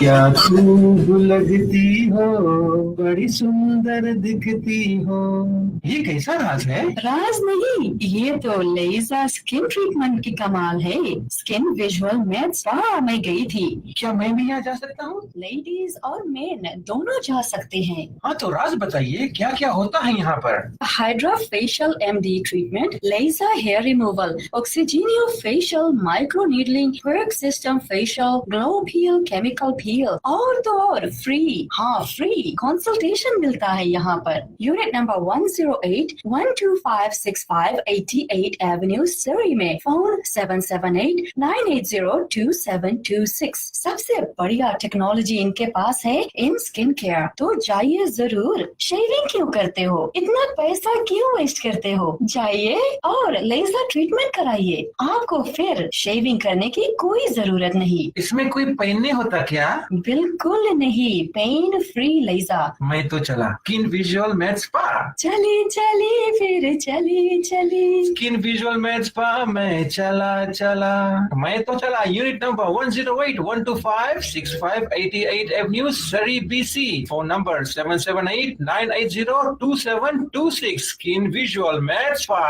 क्या खूब लगती हो, बड़ी सुंदर दिखती हो। ये कैसा राज है? राज नहीं, ये तो लेज़र स्किन ट्रीटमेंट की कमाल है। स्किन विजुअल में स्पा में गई थी। क्या मैं भी यहाँ जा सकता हूँ? लेडीज और मेन दोनों जा सकते हैं। हाँ तो राज बताइए, क्या क्या होता है यहाँ पर? Hydra facial MD treatment, laser hair removal, oxygeneo facial, micro needling, quick system facial, glow peel, chemical peel और तो और फ्री, हाँ फ्री कंसल्टेशन मिलता है यहाँ पर। यूनिट नंबर 108 12565 88 एवेन्यू सरी में। फोन 778-980-2726। सबसे बढ़िया टेक्नोलॉजी इनके पास है इन स्किन केयर, तो जाइए जरूर। शेविंग क्यों करते हो, इतना पैसा क्यों वेस्ट करते हो? जाइए और लेजर ट्रीटमेंट कराइए, आपको फिर शेविंग करने की कोई जरूरत नहीं। इसमें कोई पेन नहीं होता क्या? बिल्कुल नहीं, पेन फ्री लेजर। मैं तो चला स्किन विजुअल में स्पा। चली चली फिर चली चली। स्किन विजुअल में स्पा में चला। मैं तो चला यूनिट नंबर 108 12565 88 एवेन्यू सरी BC। Phone number 778-980-2726। Skin visual में स्पा।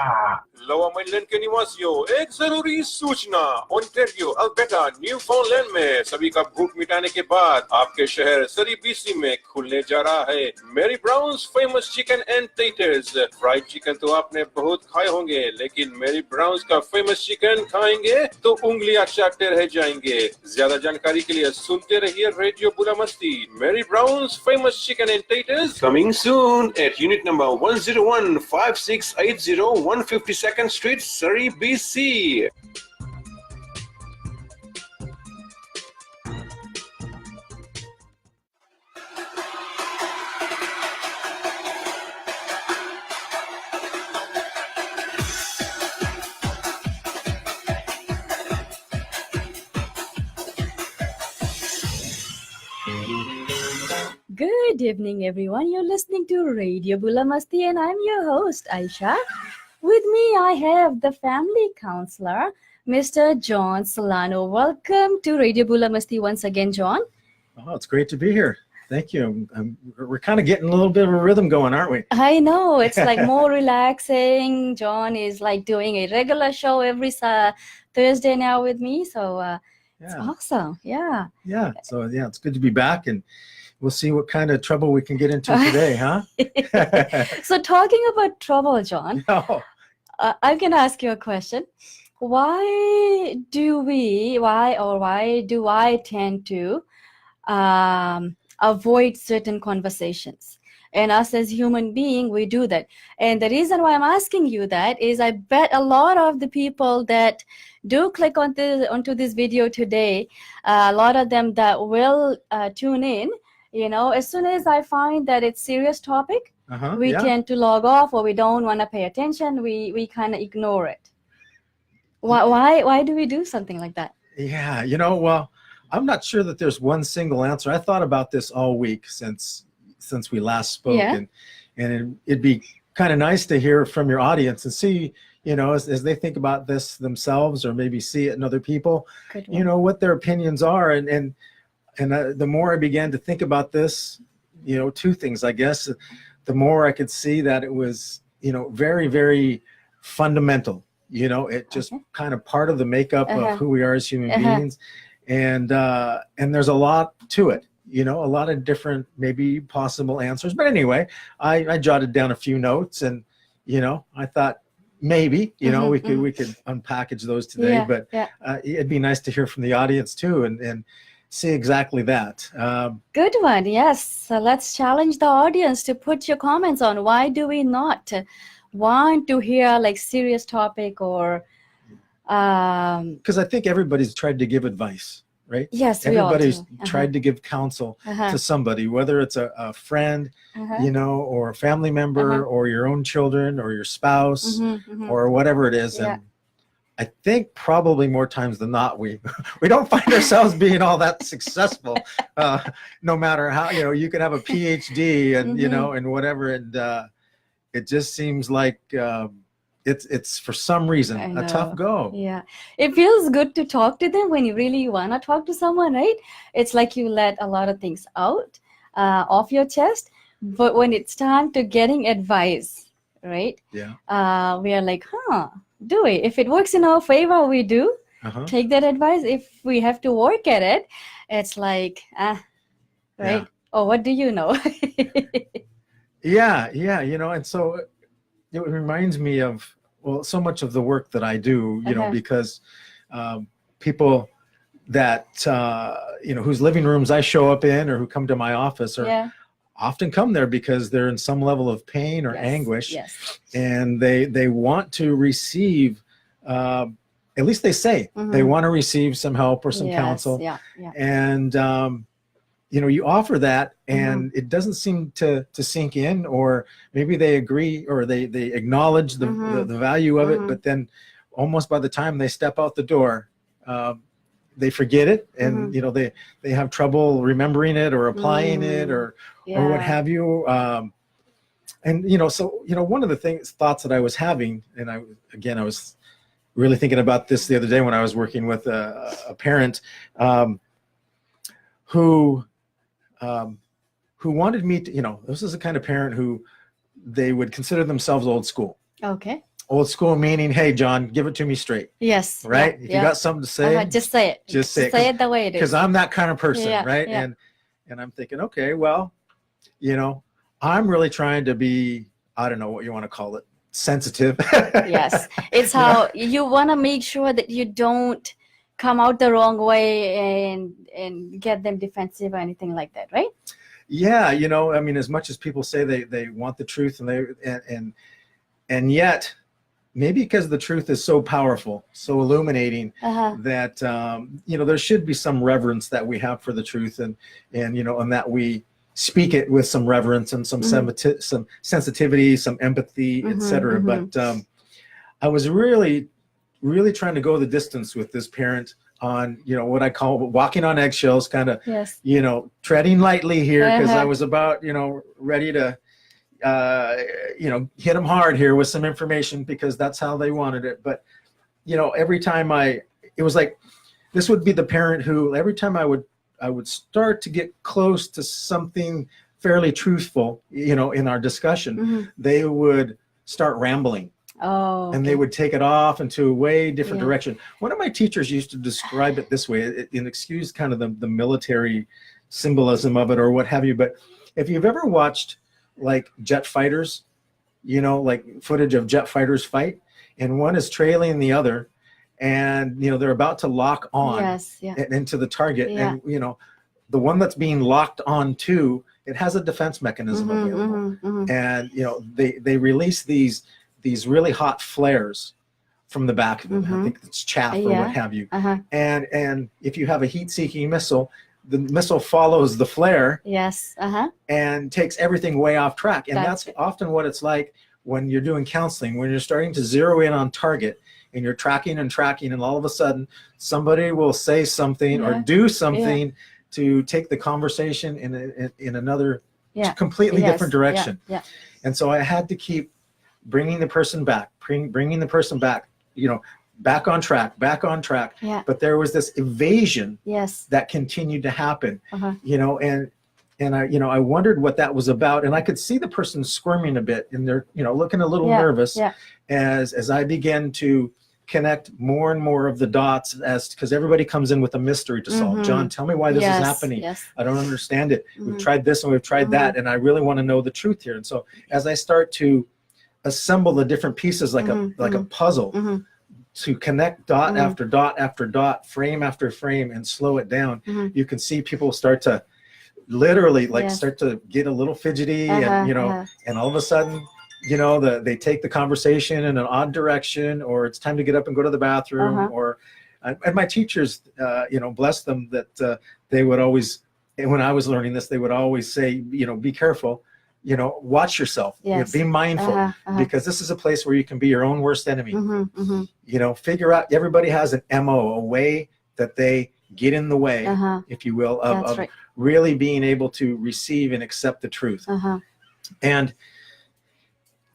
लोअर मेनलैंड के निवासियों, एक जरूरी सूचना। ओंटारियो, अल्बर्टा, न्यूफाउंडलैंड में सभी का भूख मिटाने के बाद आपके शहर सरी BC में खुलने जा रहा है Mary Brown's famous chicken and taters. Fried chicken तो आपने बहुत खाए होंगे, लेकिन मेरी ब्राउन्स का फेमस चिकन खाएंगे तो उंगलियां चाटते रह जाएंगे। ज्यादा जानकारी के लिए सुनते रहिए रेडियो बुला मस्ती। Mary Brown's famous chicken and taters coming soon at unit number 101 5680 152nd Street, Surrey, BC. Good evening, everyone. You're listening to Radio Bula Masti, and I'm your host, Aisha. With me, I have the family counselor, Mr. John Solano. Welcome to Radio Bula Masti once again, John. Oh, it's great to be here. Thank you. We're kind of getting a little bit of a rhythm going, aren't we? I know, it's like more relaxing. John is like doing a regular show every Thursday now with me, so it's awesome. Yeah. So it's good to be back, and we'll see what kind of trouble we can get into today, huh? So talking about trouble, John, I'm going to ask you a question. Why do I tend to avoid certain conversations? And us as human being, we do that. And the reason why I'm asking you that is I bet a lot of the people that do click onto this video today, a lot of them that will tune in, you know, as soon as I find that it's serious topic, we tend to log off, or we don't want to pay attention. We kind of ignore it. Why do we do something like that? Yeah, well, I'm not sure that there's one single answer. I thought about this all week since we last spoke, and it'd be kind of nice to hear from your audience and see, as they think about this themselves, or maybe see it in other people, what their opinions are. And the more I began to think about this, two things, I guess. The more I could see that it was, very, very fundamental. It just kind of part of the makeup of who we are as human beings. And there's a lot to it, a lot of different, maybe possible answers. But anyway, I jotted down a few notes, and, I thought maybe, we could unpackage those today, but it'd be nice to hear from the audience too, and see exactly that. Good one. Yes. So let's challenge the audience to put your comments on why do we not want to hear like serious topic, or because I think everybody's tried to give advice, right? Yes, everybody's tried to give counsel to somebody, whether it's a friend, or a family member, or your own children, or your spouse, or whatever it is. And I think probably more times than not, we don't find ourselves being all that successful, no matter how, you can have a PhD and, and whatever. And it just seems like it's for some reason a tough go. Yeah, it feels good to talk to them when you really want to talk to someone, right? It's like you let a lot of things out off your chest, but when it's time to getting advice, right? Yeah. We are like, do it. If it works in our favor, we do. Take that advice. If we have to work at it, it's like, right? Yeah. Oh, what do you know? Yeah, and so it reminds me of, well, so much of the work that I do, because people that, whose living rooms I show up in or who come to my office often come there because they're in some level of pain or anguish. Yes. And they want to receive, at least they say, they want to receive some help or some counsel. Yeah. And, you offer that and it doesn't seem to sink in, or maybe they agree or they acknowledge the value of it, but then almost by the time they step out the door, they forget it, and they have trouble remembering it or applying it or what have you. And so one of the thoughts that I was having, and I was really thinking about this the other day when I was working with a parent who wanted me to, this is the kind of parent who they would consider themselves old school. Okay. Old school meaning, hey, John, give it to me straight. Yes. Right? If you got something to say, just say it. Just say it the way it is. Because I'm that kind of person, right? Yeah. And I'm thinking, okay, well, I'm really trying to be, I don't know what you want to call it, sensitive. Yes. It's how you want to make sure that you don't come out the wrong way and get them defensive or anything like that, right? Yeah, I mean, as much as people say they want the truth, and yet maybe because the truth is so powerful, so illuminating, that there should be some reverence that we have for the truth, and that we speak it with some reverence and some sensitivity, some empathy, etc. But I was really trying to go the distance with this parent on, what I call walking on eggshells, kind of, treading lightly here, because I was about, ready to, hit them hard here with some information because that's how they wanted it. But, every time it was like, this would be the parent who every time I would start to get close to something fairly truthful, in our discussion, they would start rambling. Oh, okay. And they would take it off into a way different direction. One of my teachers used to describe it this way, and excuse kind of the military symbolism of it or what have you. But if you've ever watched like jet fighters, like footage of jet fighters fight, and one is trailing the other, and they're about to lock on into the target, and the one that's being locked on to, it has a defense mechanism available, and they release these really hot flares from the back of it. I think it's chaff or what have you. And if you have a heat-seeking missile, the missile follows the flare and takes everything way off track. And that's often what it's like when you're doing counseling, when you're starting to zero in on target and you're tracking, and all of a sudden somebody will say something or do something to take the conversation in another completely different direction. And so I had to keep bringing the person back, back on track. But there was this evasion that continued to happen, and I wondered what that was about. And I could see the person squirming a bit, and they're, looking a little nervous as I began to connect more and more of the dots, because everybody comes in with a mystery to solve. John, tell me why this is happening. I don't understand it. We've tried this and we've tried that, and I really want to know the truth here. And so as I start to assemble the different pieces like a puzzle, to connect dot after dot after dot, frame after frame, and slow it down, you can see people start to literally start to get a little fidgety, and all of a sudden, they take the conversation in an odd direction, or it's time to get up and go to the bathroom, or and my teachers, bless them, that they would always, when I was learning this, they would always say, be careful. Watch yourself, be mindful, because this is a place where you can be your own worst enemy. Figure out, everybody has an MO, a way that they get in the way, if you will, of really being able to receive and accept the truth. And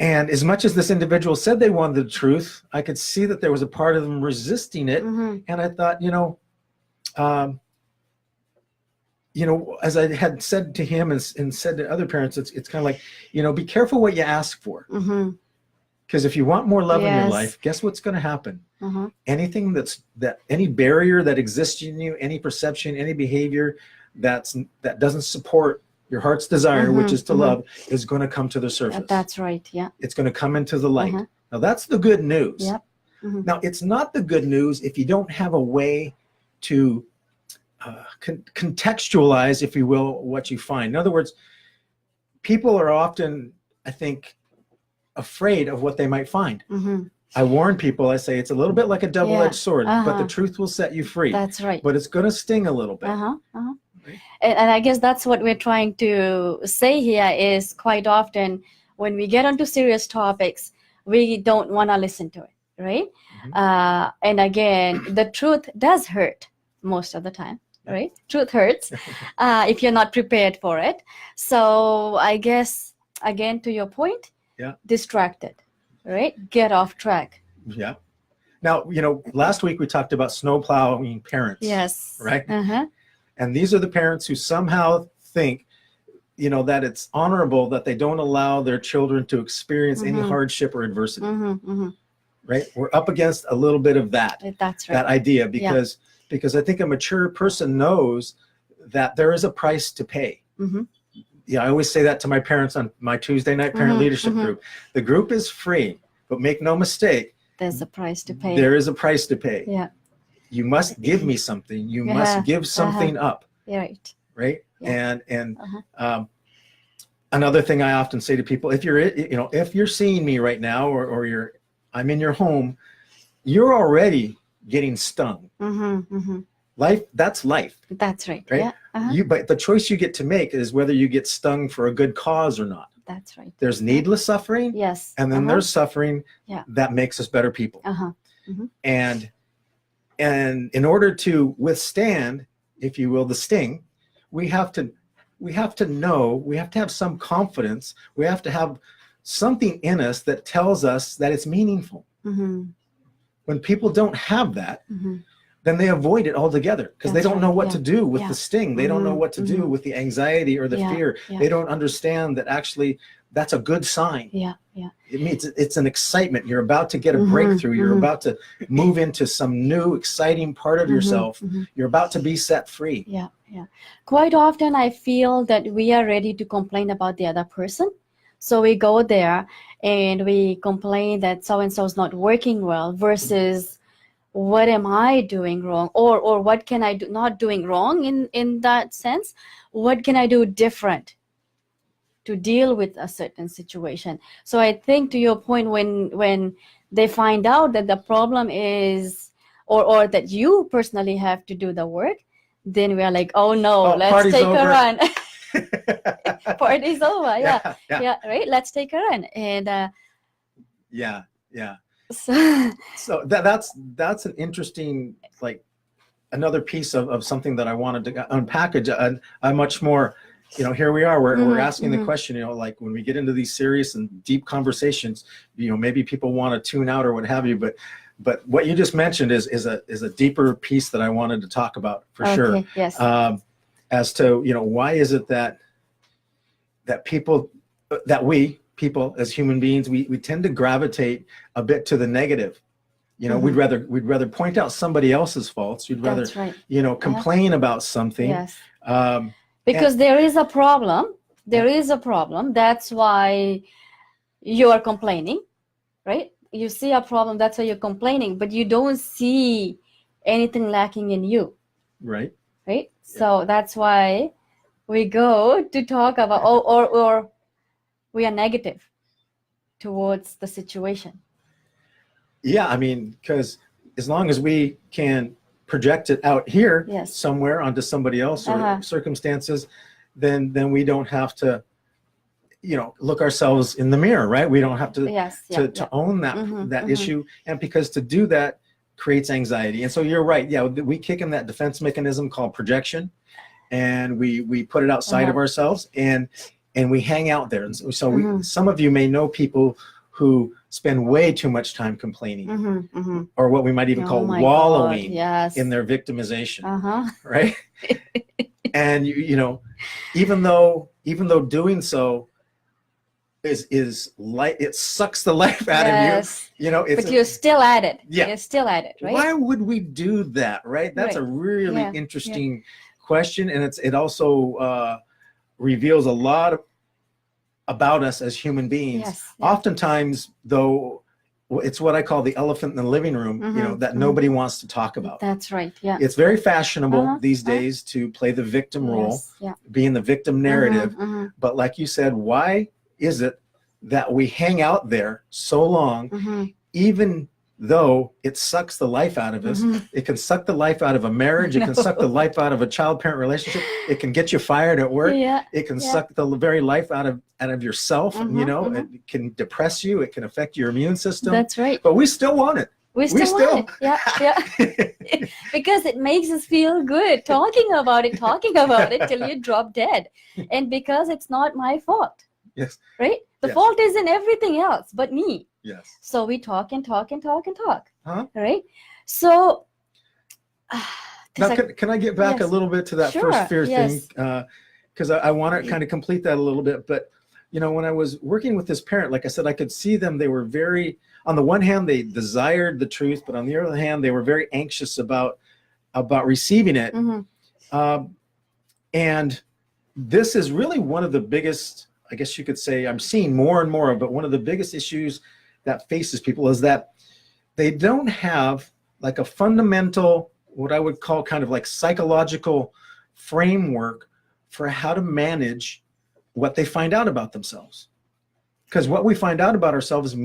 And as much as this individual said they wanted the truth, I could see that there was a part of them resisting it. Mm-hmm. And I thought, as I had said to him and said to other parents, it's kind of like, be careful what you ask for. Mm-hmm. Because if you want more love in your Yes. life, guess what's going to happen? Mm-hmm. Anything any barrier that exists in you, any perception, any behavior that doesn't support your heart's desire, Mm-hmm. which is to Mm-hmm. love, is going to come to the surface. That's right. Yeah. It's going to come into the light. Uh-huh. Now that's the good news. Yep. Mm-hmm. Now it's not the good news if you don't have a way to contextualize, if you will, what you find. In other words, people are often, I think, afraid of what they might find. Mm-hmm. I warn people, I say it's a little bit like a double-edged sword, but Uh-huh. the truth will set you free. That's right. But it's going to sting a little bit. Uh-huh. Uh-huh. Right. And I guess that's what we're trying to say here is quite often when we get onto serious topics, we don't want to listen to it, right? Mhm. And again, the truth does hurt most of the time, right? Truth hurts if you're not prepared for it. So I guess, again, to your point, distracted, right? Get off track. Yeah. Now, last week we talked about snowplowing parents. Yes. Right? Uh-huh. And these are the parents who somehow think, that it's honorable that they don't allow their children to experience any Mhm. hardship or adversity. Mm-hmm. Mm-hmm. Right? We're up against a little bit of that. That's right. That idea, because I think a mature person knows that there is a price to pay. Mm-hmm. Yeah, I always say that to my parents on my Tuesday night parent Mhm, leadership mhm. group. The group is free, but make no mistake, There's a price to pay. there is a price to pay. Yeah. You must give me something. You Yeah, must give something up, Right. right? Yeah. And Uh-huh. another thing I often say to people, if you're seeing me right now, or I'm in your home, you're already getting stung. Mm-hmm. Mm-hmm. That's life. That's right. Right? Yeah. Uh-huh. But the choice you get to make is whether you get stung for a good cause or not. That's right. There's needless suffering, Yes. and then there's suffering that makes us better people. Uh-huh. And in order to withstand, if you will, the sting, we have to know, we have to have some confidence, we have to have something in us that tells us that it's meaningful. Mm-hmm. When people don't have that, Mm-hmm. then they avoid it altogether because they That's don't know right, what yeah, to do with yeah. the sting. They don't know what to do Mhm. with the anxiety or the Yeah, fear. yeah. They don't understand that actually that's a good sign. Yeah. Yeah. It means it's an excitement. You're about to get a Mhm, breakthrough. You're mhm. about to move into some new exciting part of Mhm, yourself. mhm. You're about to be set free. Yeah. Yeah. Quite often I feel that we are ready to complain about the other person. So we go there and we complain that so-and-so is not working well versus what am I doing wrong? Or what can I do, not doing wrong in that sense? What can I do different to deal with a certain situation? So I think to your point, when they find out that the problem is, or that you personally have to do the work, then we are like, oh no, Oh, let's party's take over. a run. Party's over. Yeah. Yeah. Right. Let's take a run. And Yeah. Yeah. so So that's an interesting, like, another piece of something that I wanted to unpackage a much more, here we are, we're Mhm, asking the mhm. question, like when we get into these serious and deep conversations, maybe people want to tune out or what have you, but what you just mentioned is a deeper piece that I wanted to talk about for sure. Okay, yes. As to, why is it that people, people as human beings, we tend to gravitate a bit to the negative. Mhm. We'd rather point out somebody else's faults. We'd rather, That's right. complain about something. Yes. Um, Because there is a problem. There is a problem. That's why you are complaining, right? You see a problem, that's why you're complaining, but you don't see anything lacking in you, right. right? So that's why we go to talk about, or we are negative towards the situation. Yeah, I mean, because as long as we can project it out here Yes. somewhere onto somebody else or Uh-huh. circumstances, then we don't have to, look ourselves in the mirror, right? We don't have to Yes. to own that Mhm, that mhm. issue, and because to do that creates anxiety. And so you're right. Yeah, we kick in that defense mechanism called projection, and we put it outside of Uh-huh. ourselves, and and we hang out there. And so some of you may know people who spend way too much time complaining, or what we might even call wallowing in their victimization, right? And you know, even though doing so is like, it sucks the life out of you. You know, but you're still at it. You're still at it, right? Why would we do that, right? That's a really interesting question, and it also reveals a lot about us as human beings. Oftentimes, though, it's what I call the elephant in the living room, you know, that nobody wants to talk about. That's right. Yeah. It's very fashionable these days to play the victim role, be in the victim narrative. But like you said, why is it that we hang out there so long, even though it sucks the life out of us? It can suck the life out of a marriage. It can suck the life out of a child-parent relationship. It can get you fired at work. It can suck the very life out of yourself. You know, it can depress you. It can affect your immune system. That's right. But we still want it. We still want it. Because it makes us feel good talking about it till you drop dead. And because it's not my fault. Yes. Right? The fault is in everything else but me. Yes. So we talk and talk and talk and talk. Right? So now, can I get back a little bit to that first fear thing? Because I want to kind of complete that a little bit. But, you know, when I was working with this parent, like I said, I could see them. They were very, on the one hand, they desired the truth, but on the other hand, they were very anxious about receiving it. And this is really one of the biggest, I guess you could say, I'm seeing more and more of, but one of the biggest issues that faces people is that they don't have like a fundamental, what I would call kind of like psychological framework for how to manage what they find out about themselves. Because what we find out about ourselves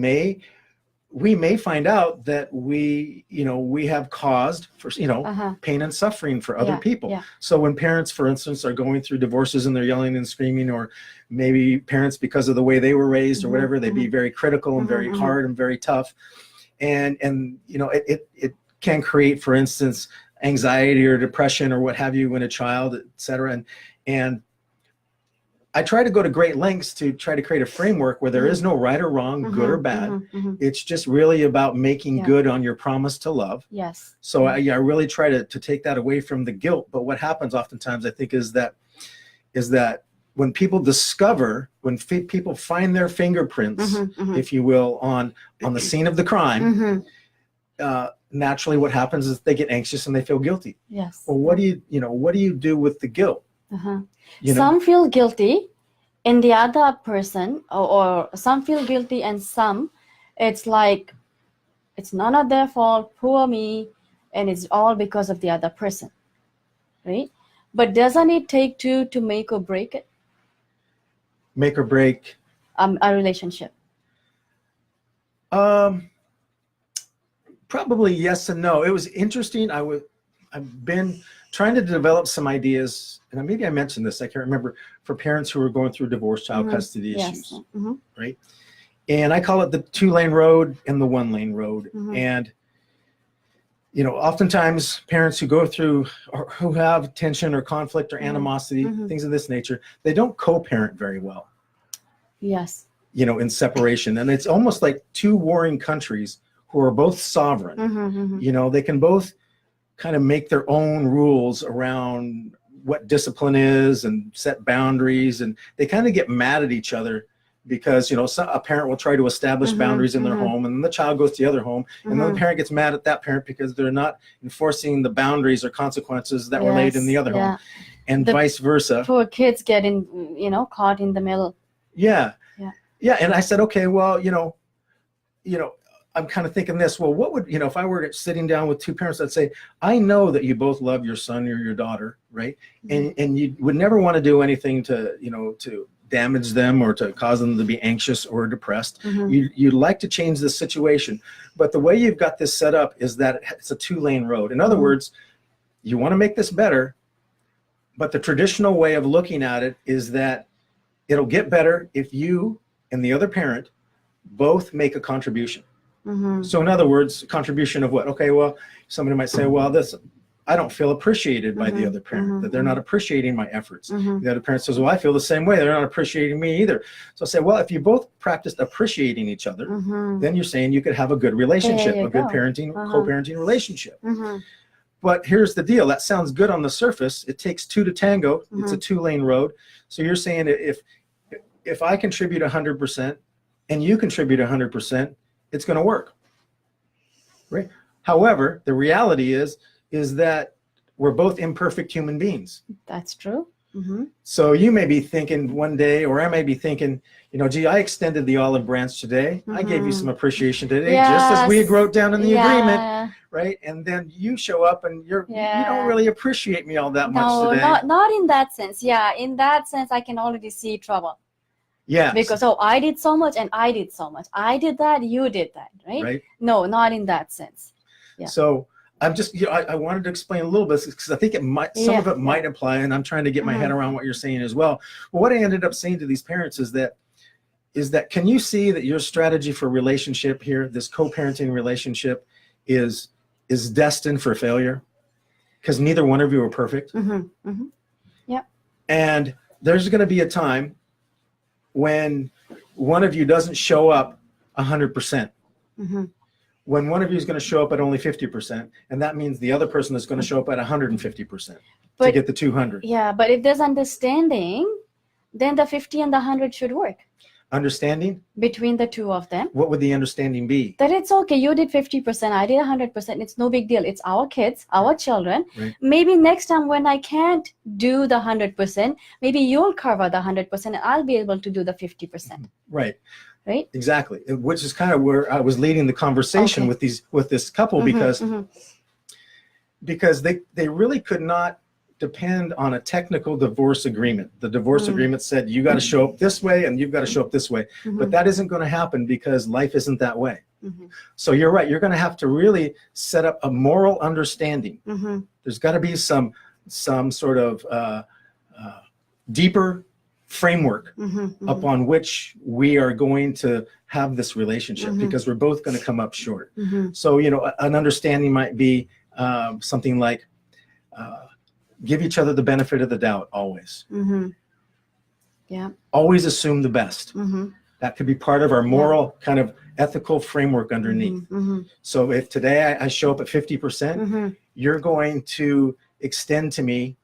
we may find out that we have caused for, pain and suffering for other people. So when parents, for instance, are going through divorces and they're yelling and screaming, or maybe parents, because of the way they were raised or whatever, they be very critical and very hard and very tough. And you know, it can create, for instance, anxiety or depression or what have you in a child, et cetera. And I try to go to great lengths to try to create a framework where there is no right or wrong, good or bad. It's just really about making good on your promise to love. Yes. So I really try to take that away from the guilt. But what happens oftentimes, I think, is that when people discover, when people find their fingerprints, if you will, on the scene of the crime, naturally what happens is they get anxious and they feel guilty. Yes. Well, what do you do with the guilt? Some feel guilty in the other person, or some feel guilty, and some it's like it's none of their fault, poor me, and it's all because of the other person, right? But doesn't it take two to make or break it? Make or break a relationship? Probably yes and no. It was interesting. I've been trying to develop some ideas, and maybe I mentioned this, I can't remember, for parents who are going through divorce, child custody issues, right? And I call it the 2-lane road and the 1-lane road. And, you know, oftentimes parents who go through, or who have tension or conflict or animosity, things of this nature, they don't co-parent very well. Yes. You know, in separation. And it's almost like two warring countries who are both sovereign. You know, they can both kind of make their own rules around what discipline is and set boundaries, and they kind of get mad at each other because, you know, a parent will try to establish boundaries in their home, and then the child goes to the other home, and then the parent gets mad at that parent because they're not enforcing the boundaries or consequences that were laid in the other home, and vice versa. Poor kids get caught in the middle. Yeah. And I said, okay, well, you know, I'm kind of thinking this, well, what would, if I were sitting down with two parents, I'd say, I know that you both love your son or your daughter, right? And you would never want to do anything to, to damage them or to cause them to be anxious or depressed. You'd like to change the situation. But the way you've got this set up is that it's a 2-lane road. In other words, you want to make this better, but the traditional way of looking at it is that it'll get better if you and the other parent both make a contribution. So in other words, contribution of what? Okay, well, somebody might say, well, I don't feel appreciated by the other parent, that they're not appreciating my efforts. The other parent says, well, I feel the same way. They're not appreciating me either. So I say, well, if you both practiced appreciating each other, then you're saying you could have a good relationship, a good parenting, co-parenting relationship. But here's the deal. That sounds good on the surface. It takes two to tango. It's a two-lane road. So you're saying if I contribute 100% and you contribute 100%, it's going to work, right? However, the reality is that we're both imperfect human beings. That's true. So you may be thinking one day, or I may be thinking, you know, gee, I extended the olive branch today. I gave you some appreciation today, just as we wrote down in the agreement, right? And then you show up and you don't really appreciate me all that much today. No, not in that sense. Yeah, in that sense, I can already see trouble. Yeah. Because, I did so much and I did so much. I did that, you did that, right? No, not in that sense. Yeah. So I'm just, I wanted to explain a little bit because I think it might, some of it might apply, and I'm trying to get my head around what you're saying as well. But what I ended up saying to these parents is that, can you see that your strategy for relationship here, this co-parenting relationship, is destined for failure? Because neither one of you are perfect. Yeah. And there's going to be a time when one of you doesn't show up 100%. When one of you is going to show up at only 50%, and that means the other person is going to show up at 150% to get the 200. Yeah, but if there's understanding, then the 50 and the 100 should work. Understanding? Between the two of them. What would the understanding be? That it's okay. You did 50%, I did 100%. It's no big deal. It's our kids, our children. Right. Maybe next time when I can't do the 100%, maybe you'll cover the 100% and I'll be able to do the 50%. Right. Right. Exactly. Which is kind of where I was leading the conversation with this couple, because they really could not depend on a technical divorce agreement. The divorce agreement said you got to show up this way and you've got to show up this way, but that isn't going to happen because life isn't that way. So you're right. You're going to have to really set up a moral understanding. There's got to be some sort of deeper framework upon which we are going to have this relationship, because we're both going to come up short. So, you know, an understanding might be something like give each other the benefit of the doubt always. Yeah. Always assume the best. That could be part of our moral kind of ethical framework underneath. So if today I show up at 50%, you're going to extend to me,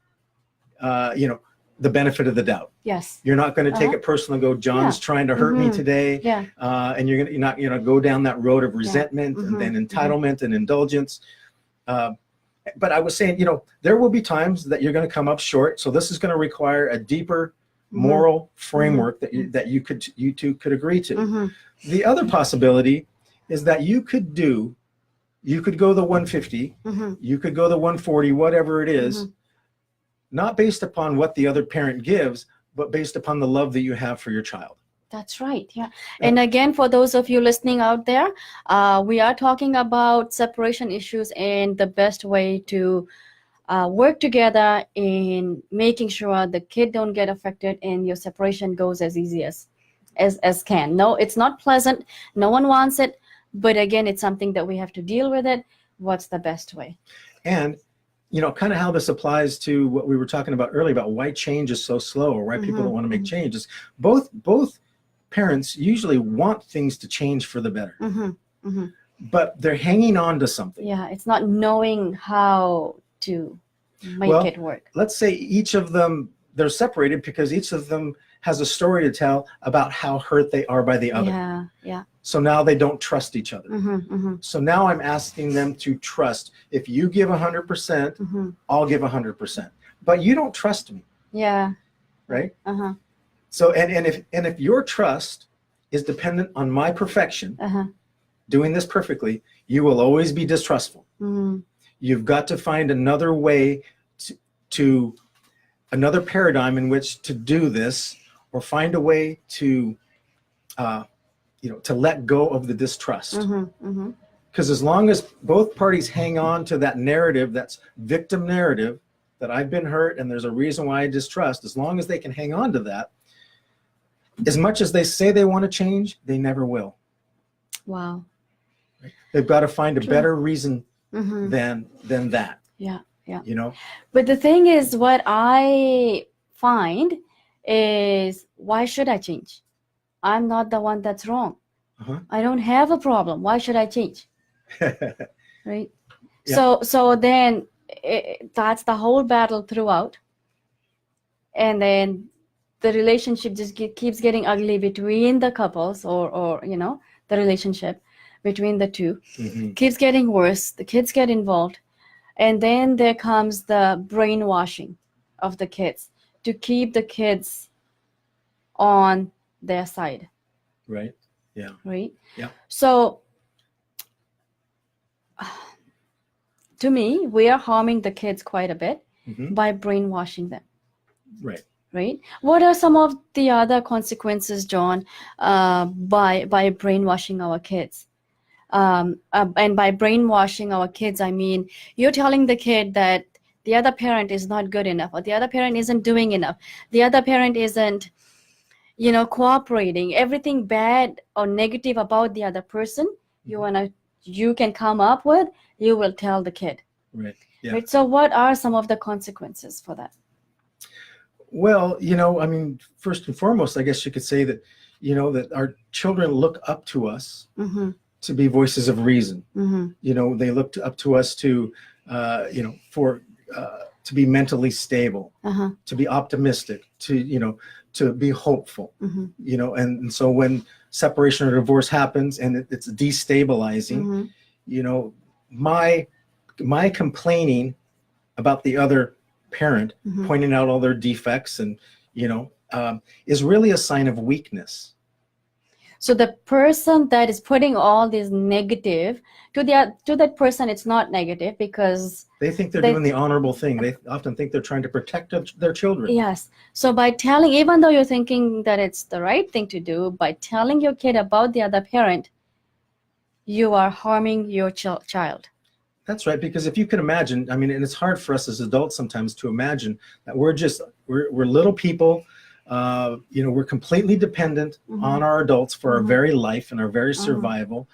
you know, the benefit of the doubt. Yes. You're not going to take it personal and go, John's trying to hurt me today. And you're not going to go down that road of resentment and then entitlement and indulgence. But I was saying, you know, there will be times that you're going to come up short. So this is going to require a deeper moral framework that you two could agree to. The other possibility is that you could go the 150, you could go the 140, whatever it is, not based upon what the other parent gives, but based upon the love that you have for your child. That's right. Yeah. And again, for those of you listening out there, we are talking about separation issues and the best way to work together in making sure the kid don't get affected and your separation goes as easy as can. No, it's not pleasant. No one wants it. But again, it's something that we have to deal with it. What's the best way? And you know, kind of how this applies to what we were talking about earlier about why change is so slow, or why people don't want to make changes. Both parents usually want things to change for the better, but they're hanging on to something. Yeah, it's not knowing how to make it work. Let's say each of them, they're separated because each of them has a story to tell about how hurt they are by the other. Yeah, yeah. So now they don't trust each other. So now I'm asking them to trust. If you give 100%, I'll give 100%. But you don't trust me. Yeah. Right? So and if your trust is dependent on my perfection, doing this perfectly, you will always be distrustful. You've got to find another way to another paradigm in which to do this, or find a way to to let go of the distrust. Because as long as both parties hang on to that narrative, that's victim narrative, that I've been hurt and there's a reason why I distrust, as long as they can hang on to that, as much as they say they want to change, they never will. Wow. They've got to find a better reason than that. Yeah. Yeah. You know. But the thing is, what I find is, why should I change? I'm not the one that's wrong. Uh-huh. I don't have a problem. Why should I change? Right? Yeah. So then that's the whole battle throughout. And then the relationship just keeps getting ugly between the couples, or you know, the relationship between the two keeps getting worse. The kids get involved. And then there comes the brainwashing of the kids to keep the kids on their side. Right. Yeah. Right. Yeah. So to me, we are harming the kids quite a bit by brainwashing them. Right. Right. What are some of the other consequences, John, by brainwashing our kids? And by brainwashing our kids, I mean, you're telling the kid that the other parent is not good enough, or the other parent isn't doing enough, the other parent isn't, you know, cooperating. Everything bad or negative about the other person you can come up with, you will tell the kid. Right. Yeah. Right. So what are some of the consequences for that? Well, you know, I mean, first and foremost, I guess you could say that, you know, that our children look up to us to be voices of reason. You know, they look up to us to, you know, to be mentally stable, to be optimistic, to, you know, to be hopeful, you know, and so when separation or divorce happens and it's destabilizing, you know, my complaining about the other parent, pointing out all their defects and, you know, is really a sign of weakness. So the person that is putting all this negative to that person, it's not negative, because they think they're doing the honorable thing. They often think they're trying to protect their children. Yes. So by telling, even though you're thinking that it's the right thing to do, by telling your kid about the other parent, you are harming your child. That's right, because if you can imagine, I mean, and it's hard for us as adults sometimes to imagine that we're little people, you know, we're completely dependent on our adults for our very life and our very survival.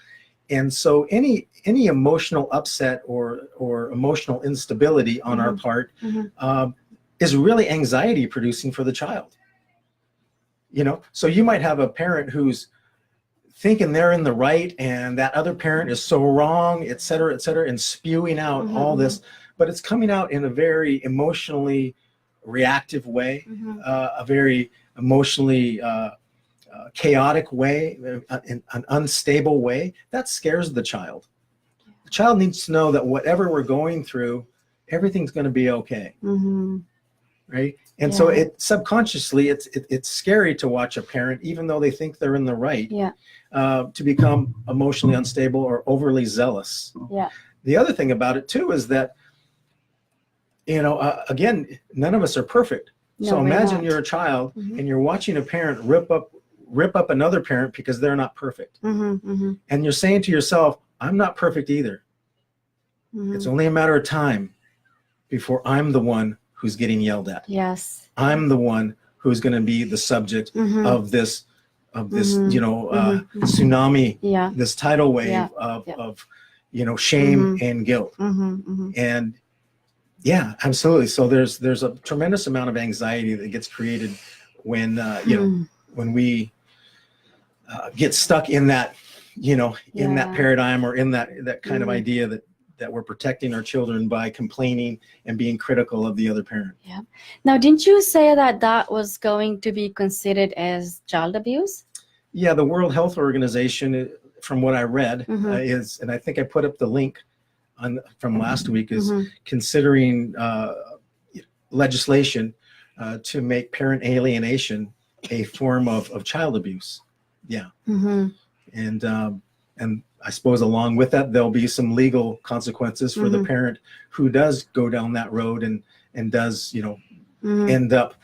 And so any emotional upset or emotional instability on our part is really anxiety producing for the child. You know, so you might have a parent who's thinking they're in the right and that other parent is so wrong, et cetera, and spewing out all this, but it's coming out in a very emotionally reactive way, a very emotionally chaotic way, an unstable way. That scares the child. The child needs to know that whatever we're going through, everything's going to be okay. Right? And so it subconsciously, it's scary to watch a parent, even though they think they're in the right, to become emotionally unstable or overly zealous. The other thing about it too is that, you know, again, none of us are perfect. No, so imagine not. You're a child and you're watching a parent rip up another parent because they're not perfect. And you're saying to yourself, I'm not perfect either. It's only a matter of time before I'm the one who's getting yelled at. Yes. I'm the one who's going to be the subject of this, you know, tsunami, this tidal wave of, you know, shame and guilt. And yeah, absolutely. So there's a tremendous amount of anxiety that gets created when, you know, when we get stuck in that, you know, in that paradigm or in that kind of idea that we're protecting our children by complaining and being critical of the other parent. Yeah. Now, didn't you say that was going to be considered as child abuse? Yeah, the World Health Organization, from what I read, is, and I think I put up the link from last week, is considering legislation to make parent alienation a form of child abuse. Yeah. And I suppose along with that, there'll be some legal consequences for the parent who does go down that road and does, you know, end up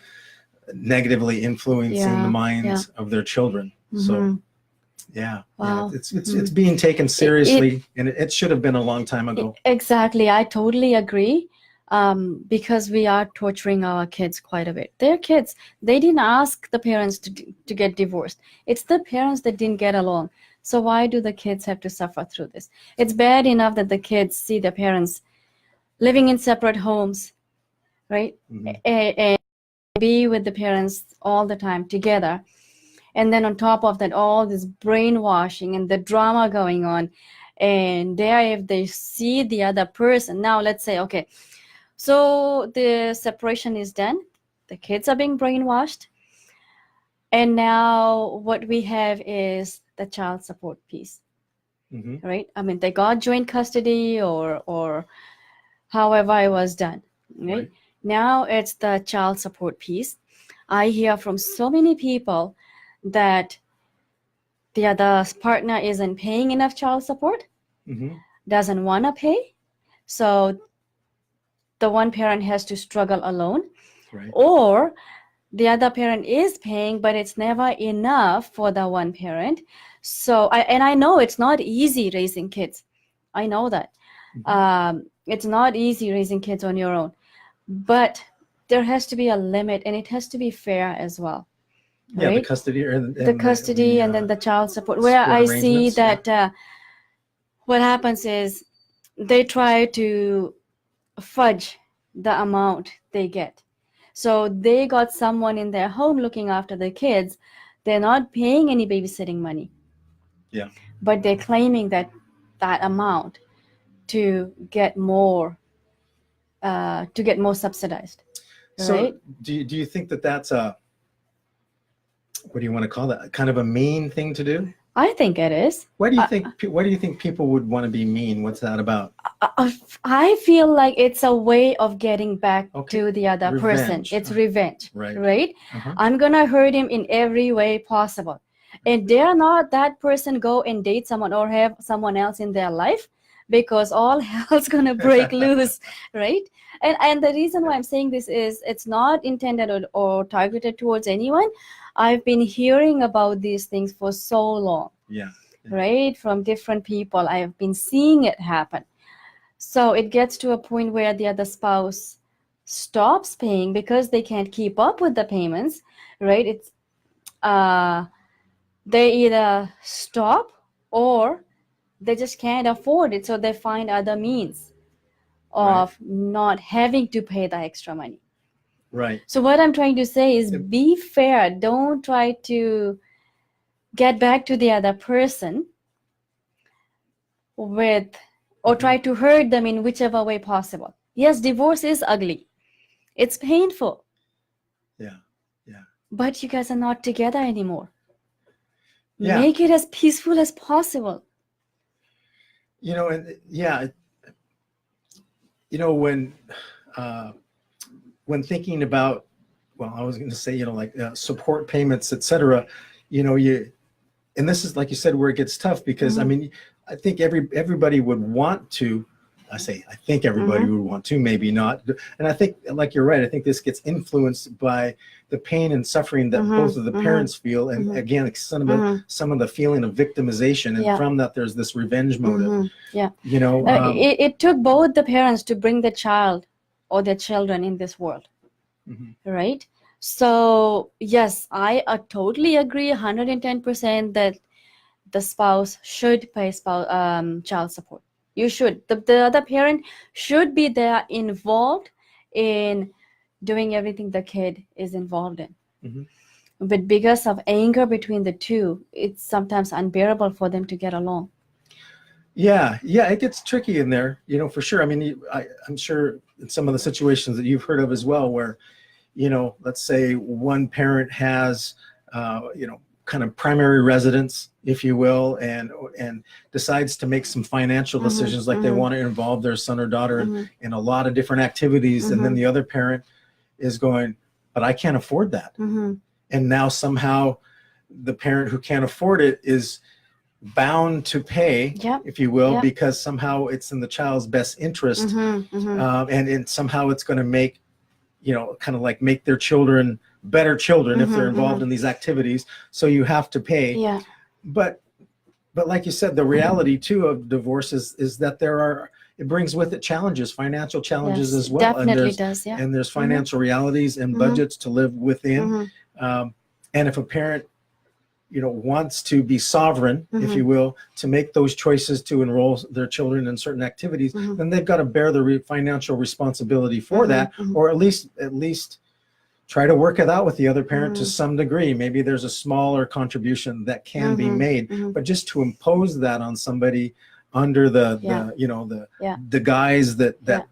negatively influencing the minds of their children. So, it's being taken seriously, and it should have been a long time ago. Exactly. I totally agree. Because we are torturing our kids quite a bit. Their kids, they didn't ask the parents to get divorced. It's the parents that didn't get along. So why do the kids have to suffer through this? It's bad enough that the kids see their parents living in separate homes, right? Mhm. And be with the parents all the time together. And then on top of that, all this brainwashing and the drama going on. And there, if they see the other person, now let's say, okay, so the separation is done. The kids are being brainwashed. And now what we have is the child support piece, Mhm. right? I mean, they got joint custody or however it was done, right? Right. Now it's the child support piece. I hear from so many people that the other partner isn't paying enough child support, Mhm. doesn't want to pay. So the one parent has to struggle alone, Right. or the other parent is paying, but it's never enough for the one parent. So I know it's not easy raising kids. I know that. It's not easy raising kids on your own, but there has to be a limit, and it has to be fair as well. Yeah, Right? the custody and The custody and then the child support. Where support I see arrangements, yeah. that what happens is they try to fudge the amount they get. So they got someone in their home looking after the kids. They're not paying any babysitting money. Yeah. But they're claiming that amount to get more subsidized. So Right? do you think that that's a, what do you want to call that? Kind of a mean thing to do? I think it is. Why do you think people would want to be mean? What's that about? I feel like it's a way of getting back Okay. to the other person. Revenge. It's revenge, Right. right? Uh-huh. I'm gonna hurt him in every way possible. And dare not that person go and date someone or have someone else in their life, because all hell's gonna break loose, right? And the reason why I'm saying this is it's not intended or targeted towards anyone. I've been hearing about these things for so long. Yeah. Right? From different people. I have been seeing it happen. So it gets to a point where the other spouse stops paying because they can't keep up with the payments, right? It's they either stop or they just can't afford it, so they find other means of not having to pay the extra money. Right. So what I'm trying to say is be fair. Don't try to get back to the other person with or try to hurt them in whichever way possible. Yes, divorce is ugly. It's painful. Yeah. Yeah. But you guys are not together anymore. Yeah. Make it as peaceful as possible. You know, and yeah, you know, when thinking about, well, I was going to say, you know, like support payments, etc. You know, and this is, like you said, where it gets tough, because I mean, I think everybody would want to. I think everybody would want to, maybe not. And I think, like you're right, I think this gets influenced by the pain and suffering that both of the parents feel, and again, some of the feeling of victimization, and from that there's this revenge motive. Yeah. You know, it took both the parents to bring the child or their children in this world, right? So yes, I totally agree 110% that the spouse should pay child support. You should. The other parent should be there, involved in doing everything the kid is involved in. But because of anger between the two, it's sometimes unbearable for them to get along. Yeah, it gets tricky in there, you know, for sure. I mean, I'm sure in some of the situations that you've heard of as well, where, you know, let's say one parent has, you know, kind of primary residence, if you will, and decides to make some financial decisions, like they want to involve their son or daughter in a lot of different activities, and then the other parent is going, but I can't afford that. And now somehow the parent who can't afford it is bound to pay, if you will, because somehow it's in the child's best interest, and somehow it's going to make, you know, kind of like make their children better children if they're involved in these activities. So you have to pay. Yeah. But like you said, the reality too of divorce is that it brings with it challenges, financial challenges as well. Definitely does. Yeah. And there's financial realities and budgets to live within. And if a parent wants to be sovereign, if you will, to make those choices to enroll their children in certain activities, then they've got to bear the financial responsibility for that, or at least try to work it out with the other parent to some degree. Maybe there's a smaller contribution that can be made, but just to impose that on somebody under the guise that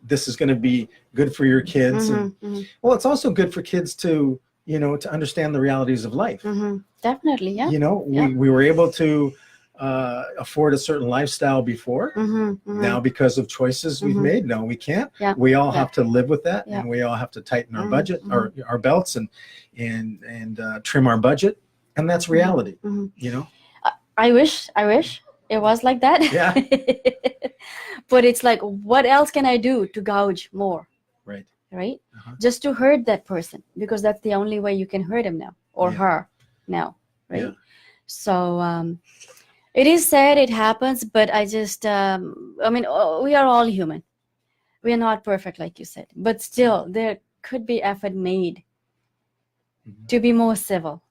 this is going to be good for your kids. Well, it's also good for kids to to understand the realities of life. Definitely, yeah. We were able to afford a certain lifestyle before. Now, because of choices we've made, no, we can't. We all have to live with that, and we all have to tighten our budget, our belts, and trim our budget, and that's reality. I wish it was like that. Yeah. But it's like, what else can I do to gouge more? Right? Just to hurt that person, because that's the only way you can hurt him now, or her now, right? Yeah. So it is sad it happens, but I just, we are all human. We are not perfect, like you said, but still there could be effort made to be more civil.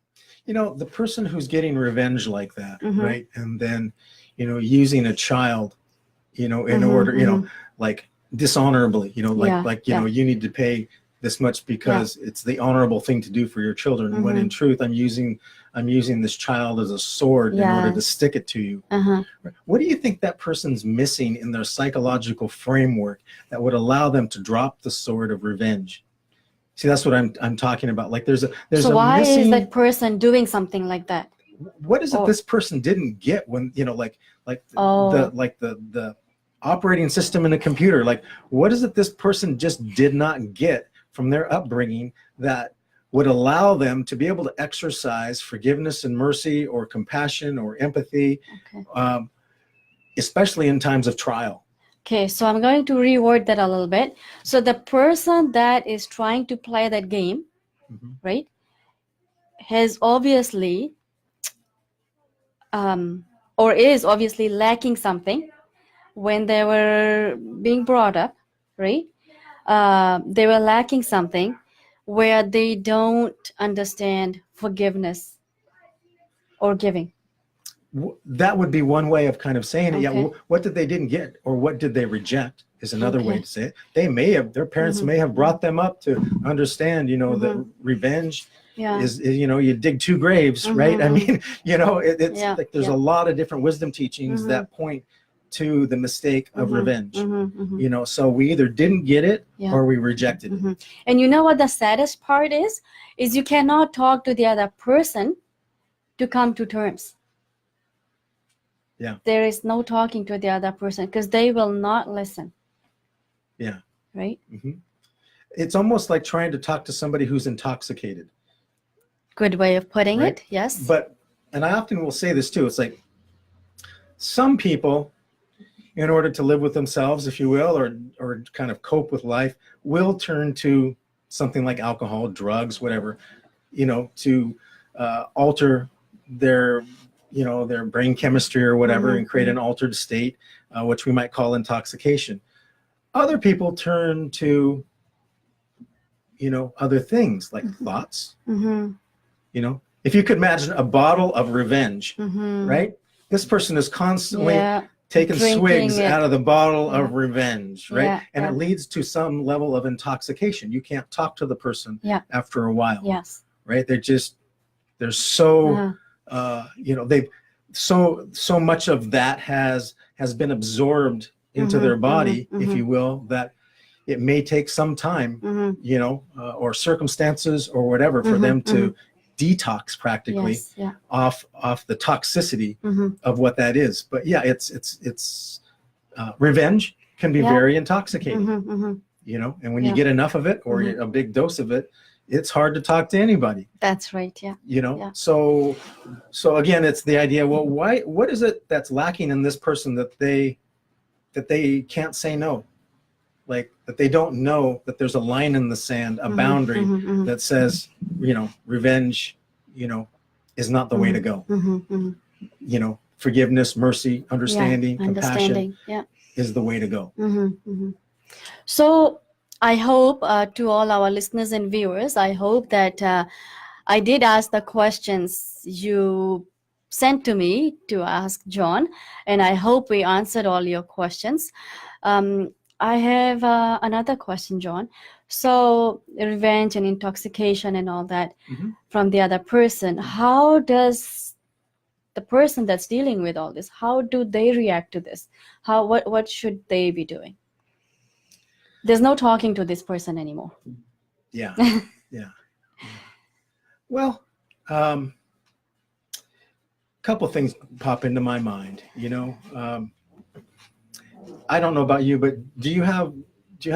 The person who's getting revenge like that, right? And then, using a child, in order, like dishonorably, you need to pay this much because it's the honorable thing to do for your children. When in truth, I'm using this child as a sword in order to stick it to you. What do you think that person's missing in their psychological framework that would allow them to drop the sword of revenge? See, that's what I'm talking about. Like there's so a why missing, is that person doing something like that? What is it this person didn't get when the operating system in a computer? Like, what is it this person just did not get from their upbringing that would allow them to be able to exercise forgiveness and mercy, or compassion, or empathy, especially in times of trial? Okay, so I'm going to reword that a little bit. So the person that is trying to play that game, right, has obviously or is obviously lacking something when they were being brought up, right? They were lacking something where they don't understand forgiveness or giving. That would be one way of kind of saying it. Yeah, what did they didn't get, or what did they reject, is another way to say it. Their parents may have brought them up to understand, that revenge is, you dig two graves, right? I mean, it's like there's a lot of different wisdom teachings that point to the mistake of revenge. So we either didn't get it or we rejected it. And you know what the saddest part is you cannot talk to the other person to come to terms. There is no talking to the other person because they will not listen. Right? It's almost like trying to talk to somebody who's intoxicated. Good way of putting it, yes. And I often will say this too, it's like some people, in order to live with themselves, if you will, or kind of cope with life, will turn to something like alcohol, drugs, whatever, to alter their brain chemistry or whatever, and create an altered state, which we might call intoxication. Other people turn to, other things like thoughts. If you could imagine a bottle of revenge, right? This person is constantly taking swigs out of the bottle of revenge, right? And it leads to some level of intoxication. You can't talk to the person after a while, right? They're so, they've so much of that has been absorbed into their body, if you will, that it may take some time, or circumstances or whatever for them to detox practically off the toxicity of what that is. But it's revenge can be very intoxicating, and when you get enough of it or a big dose of it, it's hard to talk to anybody. That's right. So again, it's the idea, well, what is it that's lacking in this person that they can't say no? Like that they don't know that there's a line in the sand, a boundary that says, revenge, is not the way to go. Forgiveness, mercy, understanding, compassion is the way to go. So I hope to all our listeners and viewers, I hope that I did ask the questions you sent to me to ask John, and I hope we answered all your questions. I have another question, John. So revenge and intoxication and all that from the other person, how does the person that's dealing with all this, how do they react to this? What should they be doing? There's no talking to this person anymore. Yeah. Yeah. Well, couple things pop into my mind. I don't know about you, but do you have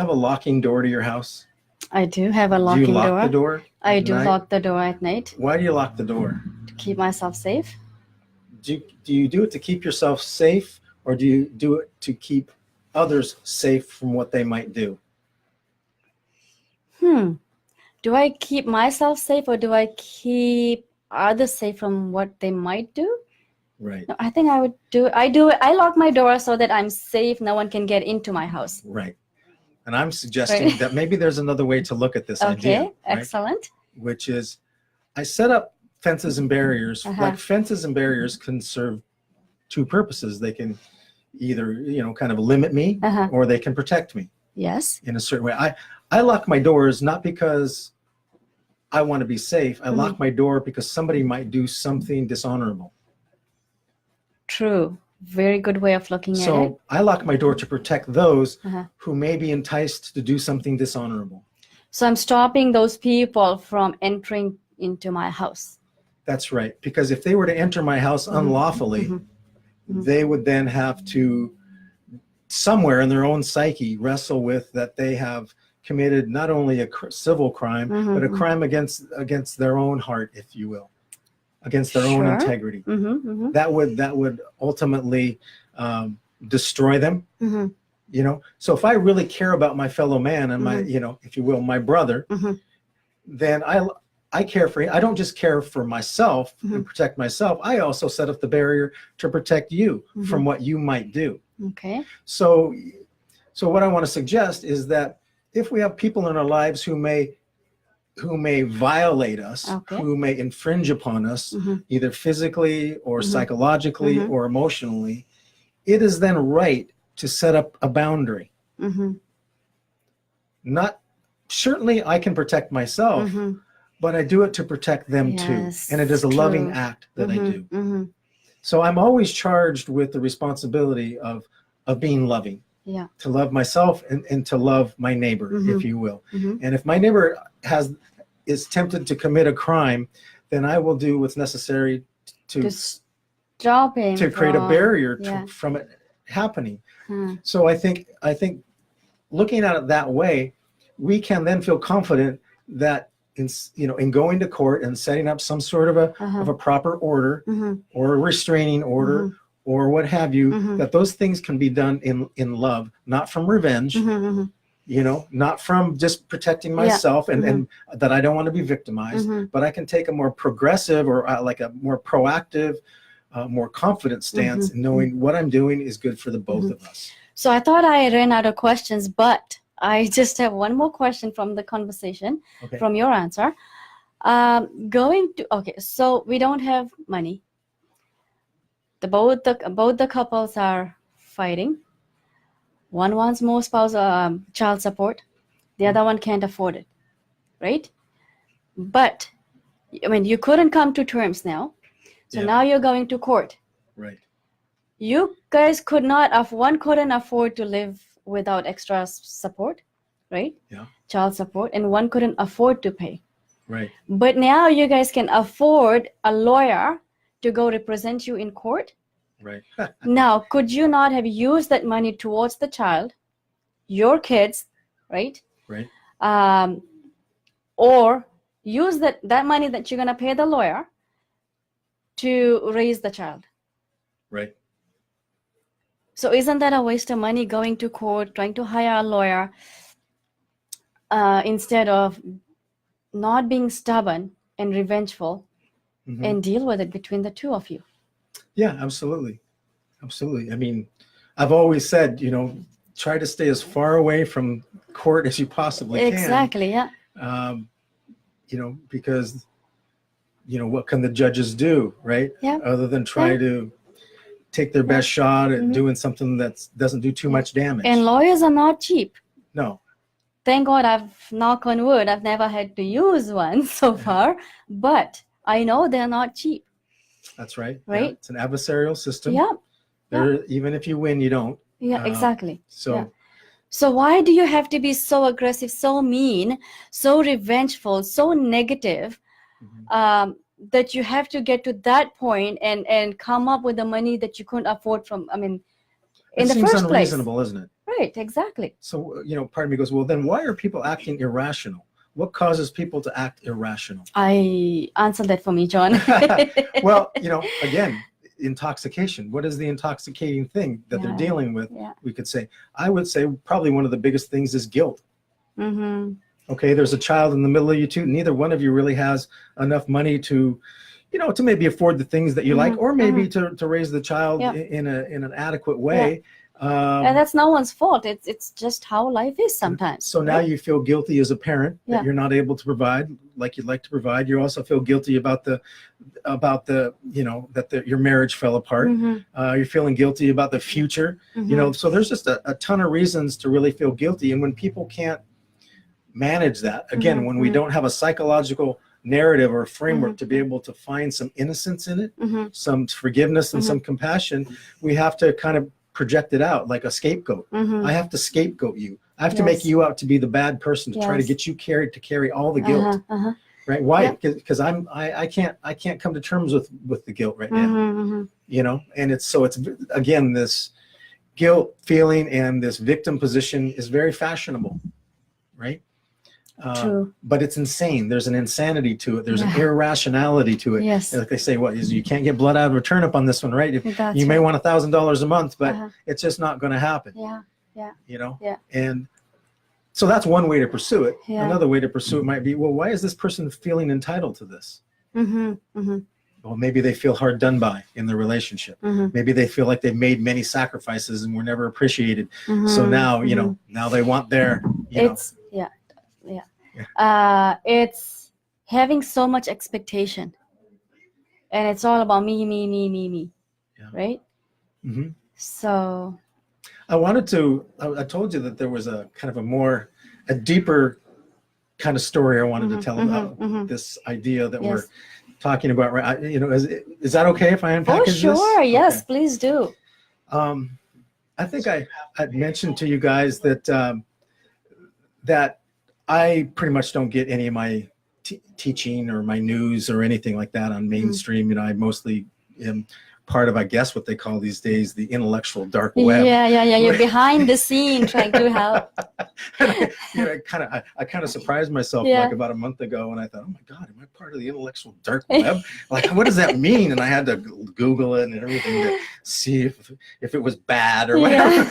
a locking door to your house? I do have a locking door. Do you lock the door? I do lock the door at night. Why do you lock the door? To keep myself safe. Do you do it to keep yourself safe, or do you do it to keep others safe from what they might do? Do I keep myself safe, or do I keep others safe from what they might do? Right. No, I think I would do it. I lock my door so that I'm safe. No one can get into my house. Right. And I'm suggesting that maybe there's another way to look at this idea. Okay, excellent. Right? Which is, I set up fences and barriers. Like fences and barriers can serve two purposes. They can either, kind of limit me, or they can protect me. Yes. In a certain way. I lock my doors not because I want to be safe. I lock my door because somebody might do something dishonorable. True. Very good way of looking at it. So I lock my door to protect those who may be enticed to do something dishonorable. So I'm stopping those people from entering into my house. That's right. Because if they were to enter my house unlawfully, they would then have to, somewhere in their own psyche, wrestle with that they have committed not only a civil crime, but a crime against their own heart, if you will, against their own integrity. That would ultimately destroy them. So if I really care about my fellow man and my, if you will, my brother, then I care for him. I don't just care for myself and protect myself. I also set up the barrier to protect you from what you might do. Okay. So what I want to suggest is that if we have people in our lives who may violate us, who may infringe upon us, either physically or psychologically or emotionally, it is then right to set up a boundary. Not certainly I can protect myself, but I do it to protect them too. And it is a loving act that I do. So I'm always charged with the responsibility of being loving. Yeah. To love myself and to love my neighbor, if you will. And if my neighbor is tempted to commit a crime, then I will do what's necessary to stop him, to create a barrier from it happening. So I think looking at it that way, we can then feel confident that in going to court and setting up some sort of a proper order or a restraining order or what have you, that those things can be done in love, not from revenge, not from just protecting myself and that I don't want to be victimized, but I can take a more progressive or like a more proactive, more confident stance in knowing what I'm doing is good for the both of us. So I thought I ran out of questions, but I just have one more question from the conversation, from your answer. So we don't have money. Both the couples are fighting. One wants more child support. The other one can't afford it, right? But you couldn't come to terms now. So now you're going to court. Right. You guys one couldn't afford to live without extra support, right? Yeah. Child support, and one couldn't afford to pay. Right. But now you guys can afford a lawyer to go represent you in court. Right. Now, could you not have used that money towards the child, your kids, right? Right. Or use that money that you're going to pay the lawyer to raise the child. Right. So isn't that a waste of money going to court, trying to hire a lawyer, instead of not being stubborn and revengeful and deal with it between the two of you? Yeah, absolutely. Absolutely. I've always said, try to stay as far away from court as you possibly can. Exactly, yeah. Because what can the judges do, right? Yeah. Other than try to take their best shot at doing something that doesn't do too much damage. And lawyers are not cheap. No. Thank God, knock on wood, I've never had to use one so far, but I know they're not cheap. That's right. Right? Yeah. It's an adversarial system. Yeah. Even if you win, you don't. Yeah, exactly. So. Yeah. So why do you have to be so aggressive, so mean, so revengeful, so negative, that you have to get to that point and come up with the money that you couldn't afford from, in the first place? It seems unreasonable, isn't it? Right, exactly. So, part of me goes, well, then why are people acting irrational? What causes people to act irrational? I answer that for me, John. Well, again, intoxication. What is the intoxicating thing that they're dealing with? Yeah. We could say, I would say probably one of the biggest things is guilt. Mm-hmm. Okay, there's a child in the middle of you two. Neither one of you really has enough money to, to maybe afford the things that you like, or maybe to raise the child in an adequate way. And that's no one's fault. It's just how life is sometimes. So now you feel guilty as a parent that you're not able to provide like you'd like to provide. You also feel guilty about the your marriage fell apart. You're feeling guilty about the future. So there's just a ton of reasons to really feel guilty. And when people can't manage that, again, when we don't have a psychological narrative or framework to be able to find some innocence in it, some forgiveness and some compassion, we have to kind of project it out like a scapegoat. I have to scapegoat you. I have to make you out to be the bad person to try to get you to carry all the guilt. Right? Why? Because I can't come to terms with the guilt right now. And it's again, this guilt feeling and this victim position is very fashionable, right? True. But it's insane. There's an insanity to it. There's an irrationality to it. Yes. Like they say, you can't get blood out of a turnip on this one, right? You may want $1,000 a month, but it's just not going to happen. Yeah. And so that's one way to pursue it. Yeah. Another way to pursue it might be, well, why is this person feeling entitled to this? Well, maybe they feel hard done by in the relationship. Maybe they feel like they've made many sacrifices and were never appreciated. So now, now they want their, it's having so much expectation, and it's all about me, right? So I told you that there was a kind of a deeper kind of story I wanted to tell about this idea that we're talking about, right? Is that okay if I unpackage this? Oh, sure. Yes, okay. Please do. I think I'd mentioned to you guys that that I pretty much don't get any of my teaching or my news or anything like that on mainstream. I mostly am part of, I guess, what they call these days the intellectual dark web. Yeah. You're behind the scene trying to help. I kind of surprised myself like about a month ago, and I thought, oh my God, am I part of the intellectual dark web? Like, what does that mean? And I had to Google it and everything to see if it was bad or whatever.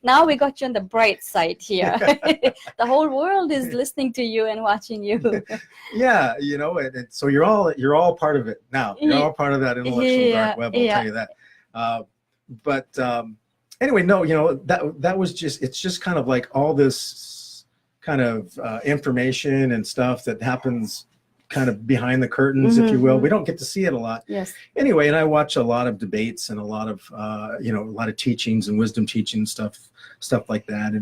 Now we got you on the bright side here. The whole world is listening to you and watching you. And so you're all part of it now. You're all part of that intellectual dark web. I'll tell you that. But anyway, no, that was it's just kind of like all this kind of information and stuff that happens kind of behind the curtains, if you will. We don't get to see it a lot. Yes. Anyway, and I watch a lot of debates and a lot of teachings and wisdom teaching stuff like that,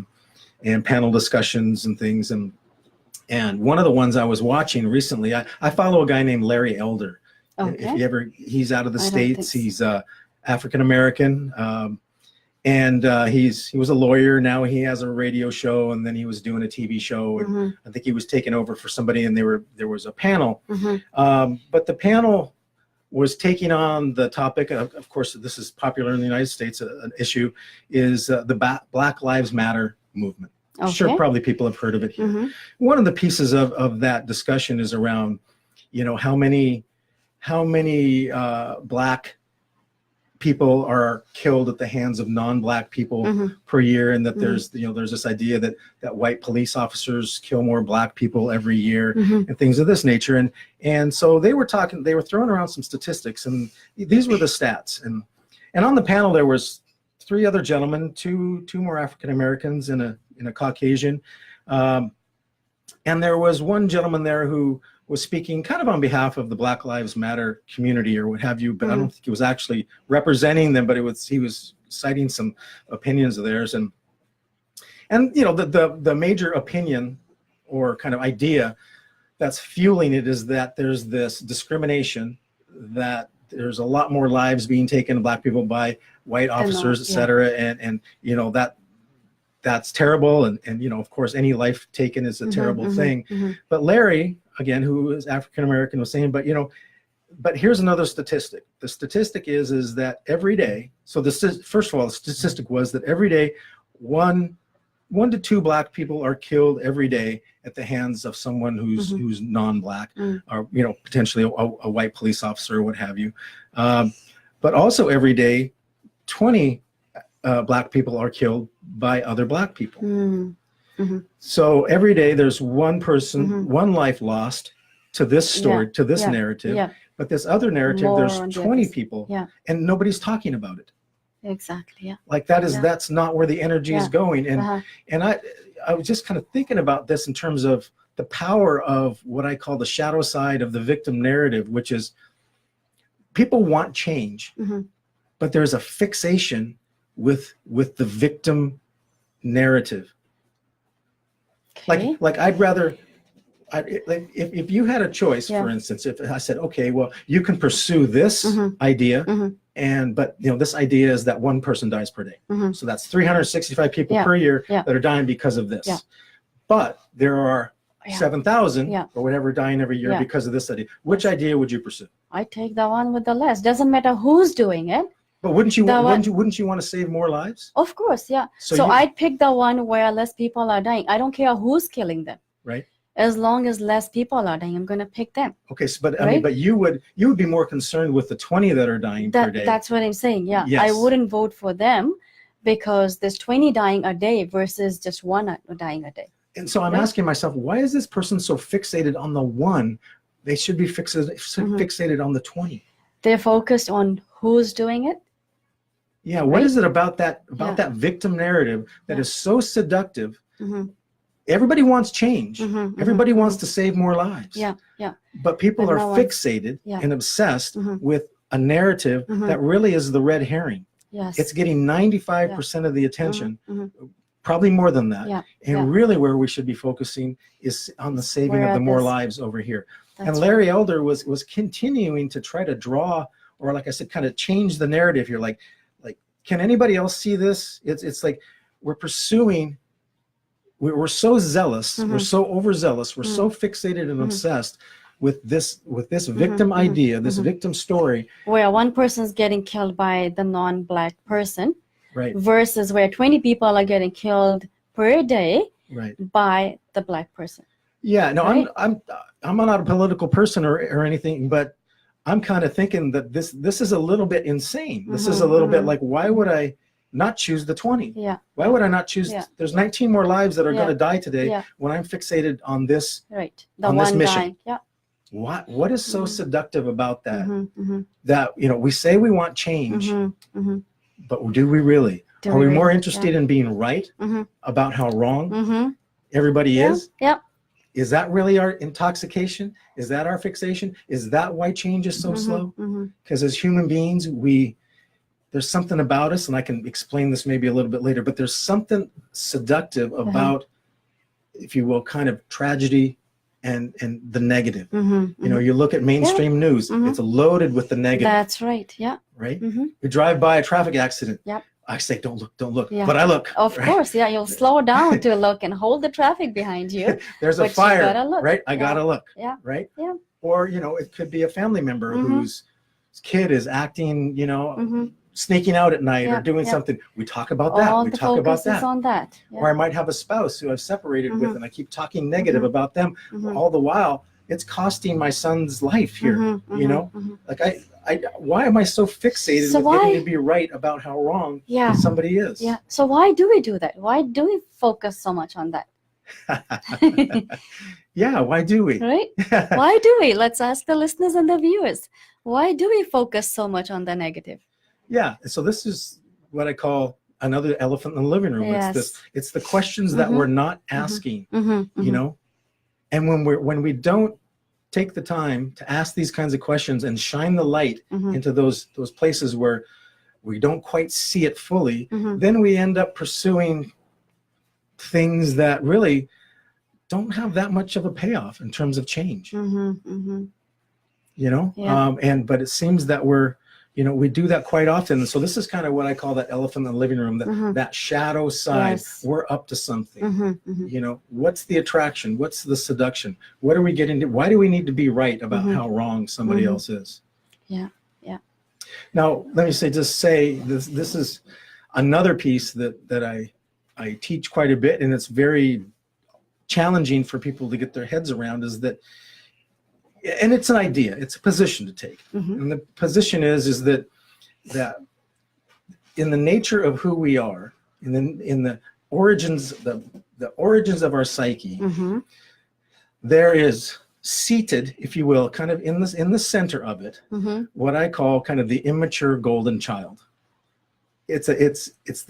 and panel discussions and things. And one of the ones I was watching recently, I follow a guy named Larry Elder. Okay. He's out of the States. He's African American. And he was a lawyer. Now he has a radio show, and then he was doing a TV show. And I think he was taking over for somebody, and there was a panel. But the panel was taking on the topic, of course, this is popular in the United States, an issue, is the Black Lives Matter movement. Okay. Sure, probably people have heard of it here. One of the pieces of that discussion is around, how many Black people are killed at the hands of non-Black people per year, and that there's this idea that white police officers kill more Black people every year, and things of this nature. And so they were throwing around some statistics, and these were the stats. And on the panel there was 3 other gentlemen, two more African Americans and a Caucasian, and there was one gentleman there who was speaking kind of on behalf of the Black Lives Matter community or what have you, but I don't think he was actually representing them, but he was citing some opinions of theirs. And you know, the major opinion or kind of idea that's fueling it is that there's this discrimination, that there's a lot more lives being taken, Black people, by white officers, et cetera. And you know, that's terrible. And you know, of course, any life taken is a terrible thing. But Larry, again, who is African-American, was saying, but you know, but here's another statistic. The statistic is that every day, so first of all, the statistic was that every day, one to two Black people are killed every day at the hands of someone who's non-Black, or you know, potentially a white police officer or what have you. But also every day, 20 Black people are killed by other Black people. So every day there's one person, one life lost to this story, to this narrative. But this other narrative, More there's on 20 people, and nobody's talking about it. Exactly. Yeah. Like that's not where the energy is going. And I was just kind of thinking about this in terms of the power of what I call the shadow side of the victim narrative, which is people want change, but there's a fixation with the victim narrative. Okay. Like I'd rather, if you had a choice, for instance, if I said, okay, well, you can pursue this idea, but you know, this idea is that one person dies per day. So that's 365 people per year that are dying because of this. But there are 7,000 or whatever dying every year because of this idea. Which idea would you pursue? I take the one with the less. Doesn't matter who's doing it. But wouldn't you want to save more lives? Of course, yeah. So I'd pick the one where less people are dying. I don't care who's killing them. Right. As long as less people are dying, I'm going to pick them. Okay, so but I mean, but you would be more concerned with the 20 that are dying per day. That's what I'm saying. Yeah, Yes. I wouldn't vote for them because there's 20 dying a day versus just one dying a day. And so I'm asking myself, why is this person so fixated on the one? They should be fixated on the 20. They're focused on who's doing it. Yeah, what is it about that victim narrative that is so seductive? Everybody wants change. Everybody wants to save more lives. But people are fixated and obsessed with a narrative that really is the red herring. Yes. It's getting 95% of the attention, probably more than that. And really where we should be focusing is on the saving of the more lives over here. And Larry Elder was continuing to try to draw, or like I said, kind of change the narrative here. Like, can anybody else see this? It's like we're pursuing, we're so zealous, we're so overzealous, we're so fixated and obsessed with this victim idea, this victim story. Where one person's getting killed by the non-Black person, right, versus where 20 people are getting killed per day, right, by the Black person. Yeah, no, right? I'm not a political person or anything, but I'm kind of thinking that this is a little bit insane. This is a little bit like, why would I not choose the 20? Yeah. Why would I not choose? There's 19 more lives that are going to die today when I'm fixated on this. Right. The on one this mission. dying. Yeah. What is so seductive about that? That, you know, we say we want change, but do we really? Are we more interested in being right about how wrong everybody is? Yep. Is that really our intoxication? Is that our fixation? Is that why change is so slow? Because as human beings, there's something about us, and I can explain this maybe a little bit later, but there's something seductive about, if you will, kind of tragedy and the negative. You know, you look at mainstream news, it's loaded with the negative. That's right. Yeah. Right? We drive by a traffic accident. Yep. I say, don't look, but I look. Of course, yeah, you'll slow down to look and hold the traffic behind you. There's a fire, right? I gotta look, yeah, right? Yeah. Or, you know, it could be a family member whose kid is acting, you know, sneaking out at night or doing something. We talk about that. We talk about that. On that. Yeah. Or I might have a spouse who I've separated with, and I keep talking negative about them. All the while, it's costing my son's life here. You know, like why am I so fixated with getting to be right about how wrong somebody is? Yeah. So why do we do that? Why do we focus so much on that? Yeah. Why do we? Right. Why do we? Let's ask the listeners and the viewers. Why do we focus so much on the negative? Yeah. So this is what I call another elephant in the living room. Yes. It's the questions that we're not asking. You know, and when we don't take the time to ask these kinds of questions and shine the light Mhm. into those places where we don't quite see it fully, Mhm. then we end up pursuing things that really don't have that much of a payoff in terms of change. Mhm. Mhm. You know, Yeah. but it seems that we do that quite often. So this is kind of what I call that elephant in the living room, that Mhm. that shadow side. Yes. We're up to something. Mhm. Mhm. You know, what's the attraction? What's the seduction? What are we getting to? Why do we need to be right about Mhm. how wrong somebody Mhm. else is? Yeah. Yeah. Now, let me say this. This is another piece that I teach quite a bit, and it's very challenging for people to get their heads around, is that, and it's an idea, it's a position to take. Mhm. And the position is that in the nature of who we are, in the origins, the origins of our psyche, Mhm. there is seated, if you will, kind of in the center of it, Mhm. what I call kind of the immature golden child. It's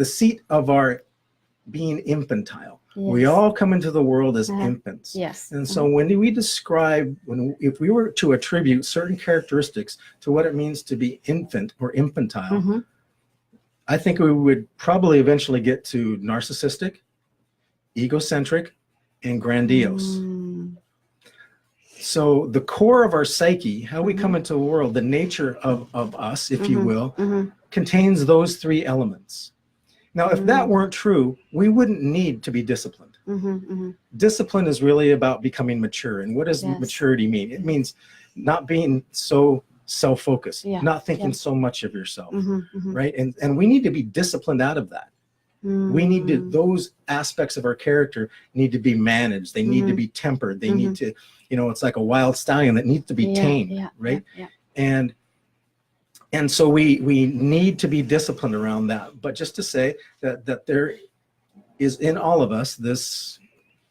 the seat of our being infantile. We Yes. all come into the world as Uh-huh. infants. Yes. And so when we describe, if we were to attribute certain characteristics to what it means to be infant or infantile, Mhm. I think we would probably eventually get to narcissistic, egocentric, and grandiose. Mm. So the core of our psyche, how we Mhm. come into the world, the nature of us, if you Mhm. will, Mhm. contains those three elements. Now, if that Mm. weren't true, we wouldn't need to be disciplined. Mhm. Mhm. Discipline is really about becoming mature. And what does Yes. maturity mean? It means not being so self-focused, Yeah. not thinking Yeah. so much of yourself, Mhm. Mhm. right? And we need to be disciplined out of that. We need to, Mm. those aspects of our character need to be managed. They need to Mhm. be tempered. They Mhm. need to, it's like a wild stallion that needs to be Yeah. tamed, Yeah. right? Yeah. And so we need to be disciplined around that. But just to say that there is in all of us this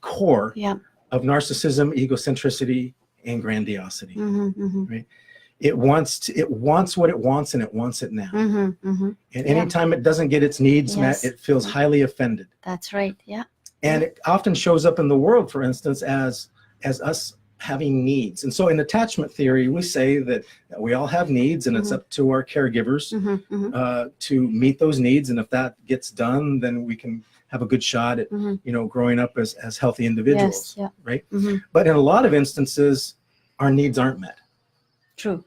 core Yeah. of narcissism, egocentricity, and grandiosity. Mhm. Mhm. Right? It wants what it wants, and it wants it now. Mhm. Mhm. And Yeah. anytime it doesn't get its needs Yes. met, it feels highly offended. That's right. Yeah. And it often shows up in the world, for instance, as us having needs. And so in attachment theory, we say that we all have needs, and it's Mhm. up to our caregivers Mhm. Mhm. to meet those needs. And if that gets done, then we can have a good shot at Mhm. growing up as healthy individuals. Yes. Yeah. Right? Mhm. But in a lot of instances, our needs aren't met. True.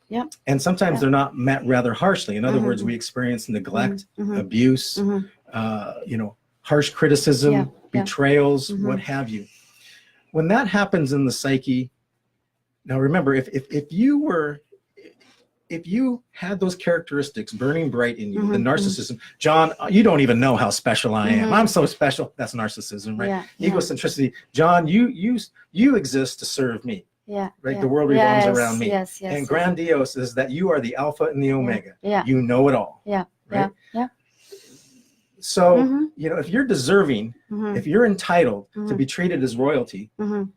Yeah. And sometimes Yeah. they're not met rather harshly. In other words, Mhm. we experience neglect, Mhm. abuse, Mhm. harsh criticism, Yeah. Yeah. betrayals, Mhm. what have you. When that happens in the psyche, now remember, if you had those characteristics burning bright in you, the Mhm. narcissism, John, you don't even know how special I am. Mhm. I'm so special. That's narcissism, right? Yeah. Yeah. Egocentricity, John, you exist to serve me, Yeah. right? Yeah. The world revolves Yes. around me. Yes. Yes. And yes. grandiose is that you are the alpha and the omega. Yeah. You know it all. Yeah. Right? Yeah. So, Mhm. if you're deserving, Mhm. if you're entitled to Mhm. be treated as royalty, Mhm.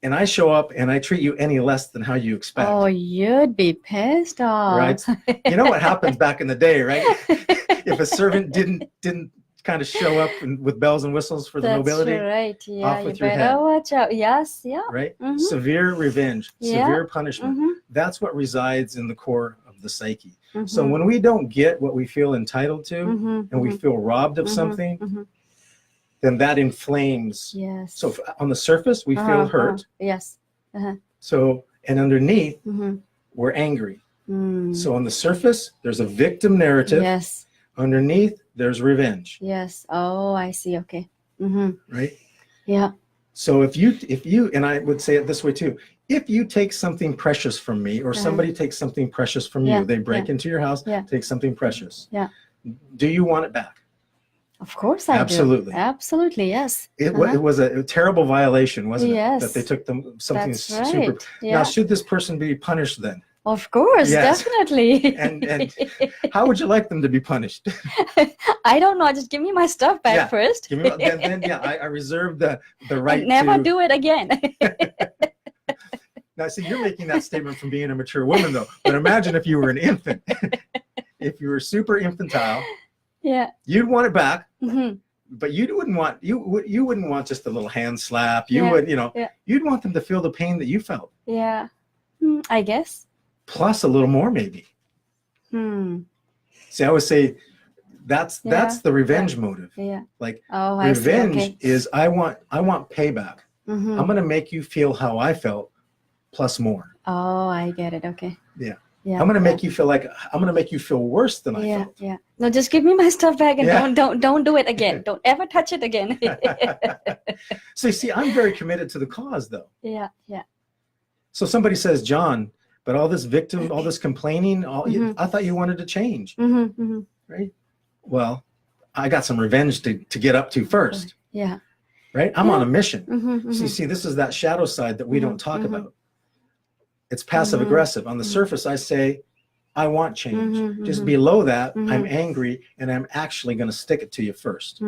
and I show up and I treat you any less than how you expect, Oh, you'd be pissed off. right? You know what happens back in the day, right? If a servant didn't kind of show up with bells and whistles for the That's nobility, right. Yeah. off You with your better head. watch out. Yes. Yeah. right? Mhm. Severe revenge, Yeah. severe punishment. Mhm. That's what resides in the core of the psyche. So Mhm. when we don't get what we feel entitled to, Mhm. and we Mhm. feel robbed of Mhm. something, Mhm. then that inflames. Yes. So on the surface, we feel hurt. Yes. Uh-huh. So, and underneath, Mhm. we're angry. Mm. So on the surface, there's a victim narrative. Yes. Underneath, there's revenge, Yes. Oh, I see. Okay. Mm-hmm. right? Yeah. So if you, and I would say it this way too, if you take something precious from me, or somebody takes something precious from Yeah, you, they break yeah. into your house, Yeah. take something precious. Yeah. Do you want it back? Of course I Absolutely. do. Absolutely. Yes. It was a terrible violation, wasn't it? Yes. That they took something That's super. right. Yeah. Now, should this person be punished then? Of course, Yes. definitely. And how would you like them to be punished? I don't know. Just give me my stuff back Yeah. first. Give me, then yeah, I reserve the right And never to do it again. Now, see, you're making that statement from being a mature woman, though. But imagine if you were an infant. If you were super infantile, Yeah. you'd want it back, Mm-hmm. but you wouldn't want just a little hand slap. You Yeah, would, yeah. you'd want them to feel the pain that you felt, Yeah. I guess. plus a little more maybe. See, I would say that's the revenge motive. Yeah. Like Oh, I see. revenge Okay. is I want payback. I'm going to make you feel how I felt plus more. Oh, I get it. Okay. Yeah. Yeah. I'm going to make you feel like I'm going to make you feel worse than I felt. Yeah. No, just give me my stuff back and Yeah. don't do it again. Don't ever touch it again. So you see, I'm very committed to the cause though. Yeah. So somebody says, John, but all this complaining, I thought you wanted to change, right? Well, I got some revenge to get up to first. Yeah. Right? I'm on a mission. Mm-hmm. See, this is that shadow side that we don't talk about. It's passive aggressive. On the surface, I say, I want change. Just below that, I'm angry and I'm actually going to stick it to you first.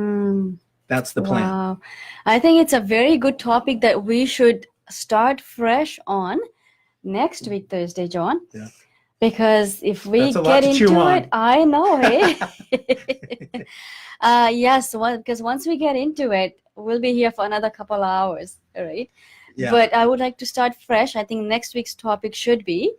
That's the plan. Wow. I think it's a very good topic that we should start fresh on next week, Thursday, John. Yeah. Because if we That's a lot get to chew into on. it, I know, hey? Yes, because once we get into it, we'll be here for another couple hours, right? Yeah. But I would like to start fresh. I think next week's topic should be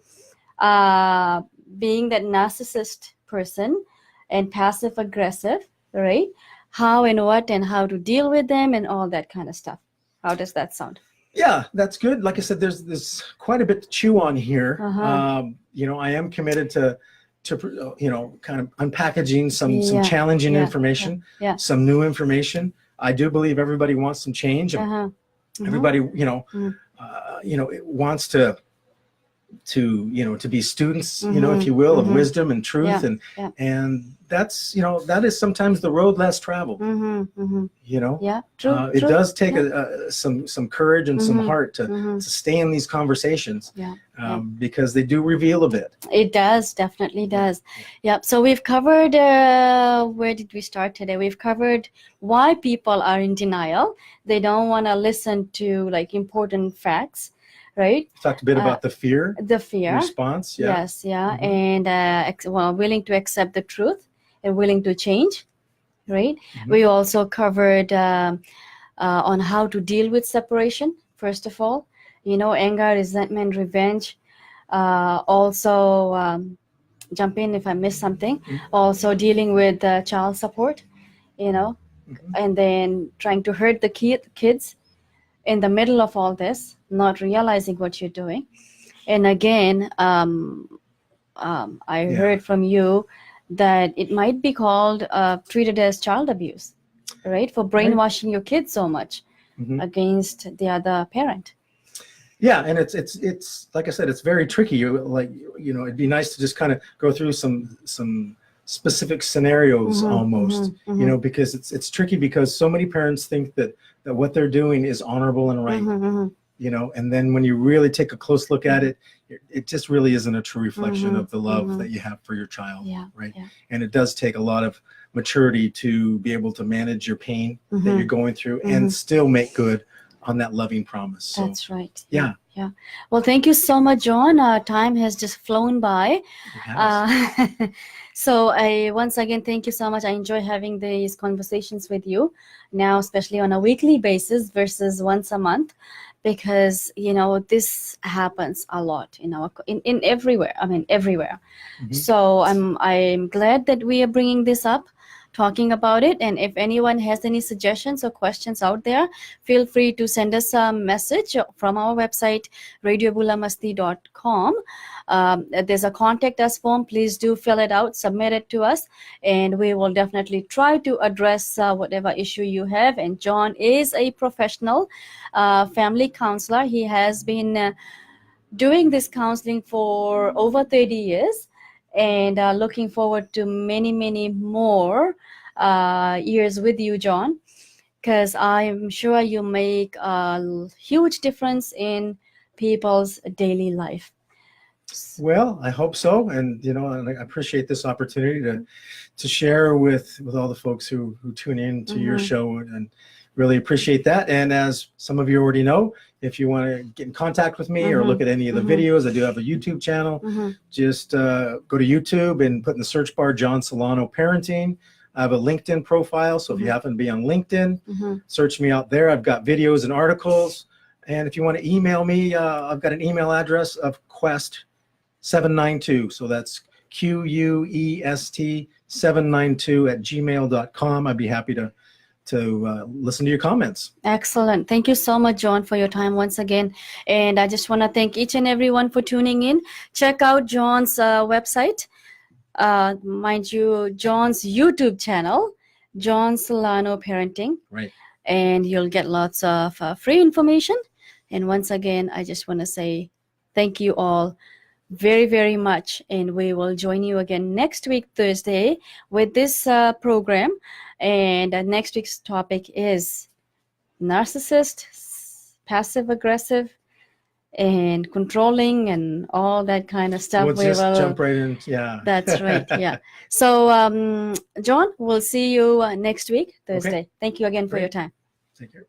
being that narcissist person and passive aggressive, right? How and what and how to deal with them and all that kind of stuff. How does that sound? Yeah, that's good. Like I said, there's quite a bit to chew on here. I am committed to kind of unpackaging some challenging information, some new information. I do believe everybody wants some change. Everybody, wants to be students, if you will, of wisdom and truth, and that's that is sometimes the road less traveled. Yeah, true. It does take some courage and some heart to stay in these conversations, because they do reveal a bit. It does, definitely does. Yep. So we've covered, where did we start today? We've covered why people are in denial. They don't want to listen to like important facts, right? Talked a bit about the fear response. Yes. And willing to accept the truth and willing to change, right? We also covered on how to deal with separation, first of all, anger, resentment, revenge. Also, jump in if I miss something. Also dealing with child support, and then trying to hurt the kids in the middle of all this, not realizing what you're doing. And again, I heard from you that it might be called treated as child abuse, right? For brainwashing your kids so much against the other parent. Yeah, and it's like I said, it's very tricky. It'd be nice to just kind of go through some specific scenarios almost, because it's tricky because so many parents think that what they're doing is honorable and right. And then when you really take a close look at it, it just really isn't a true reflection of the love that you have for your child, right? Yeah. And it does take a lot of maturity to be able to manage your pain that you're going through and still make good on that loving promise. So, that's right. Yeah. Well, thank you so much, John. Time has just flown by. So once again, thank you so much. I enjoy having these conversations with you now, especially on a weekly basis versus once a month, because this happens a lot in everywhere. I mean, everywhere. So I'm glad that we are bringing this up, talking about it. And if anyone has any suggestions or questions out there, feel free to send us a message from our website, radiobulamasti.com. There's a contact us form. Please do fill it out, submit it to us, and we will definitely try to address whatever issue you have. And John is a professional family counselor. He has been doing this counseling for over 30 years. And looking forward to many, many more years with you, John, because I'm sure you make a huge difference in people's daily life. Well, I hope so. And, and I appreciate this opportunity to share with all the folks who tune in to your show, and really appreciate that. And as some of you already know, if you want to get in contact with me or look at any of the videos, I do have a YouTube channel. Just go to YouTube and put in the search bar John Solano Parenting. I have a LinkedIn profile, so if you happen to be on LinkedIn, search me out there. I've got videos and articles. And if you want to email me, I've got an email address of quest792. So that's QUEST 792@gmail.com. I'd be happy to listen to your comments. Excellent. Thank you so much, John, for your time once again. And I just want to thank each and everyone for tuning in. Check out John's website. Mind you, John's YouTube channel, John Solano Parenting. Right. And you'll get lots of free information. And once again, I just want to say thank you all very, very much. And we will join you again next week, Thursday, with this program. And next week's topic is narcissist, passive aggressive, and controlling, and all that kind of stuff. We'll just jump right in. Yeah. That's right. Yeah. So, John, we'll see you next week, Thursday. Okay. Thank you again for Great. your time. Take care.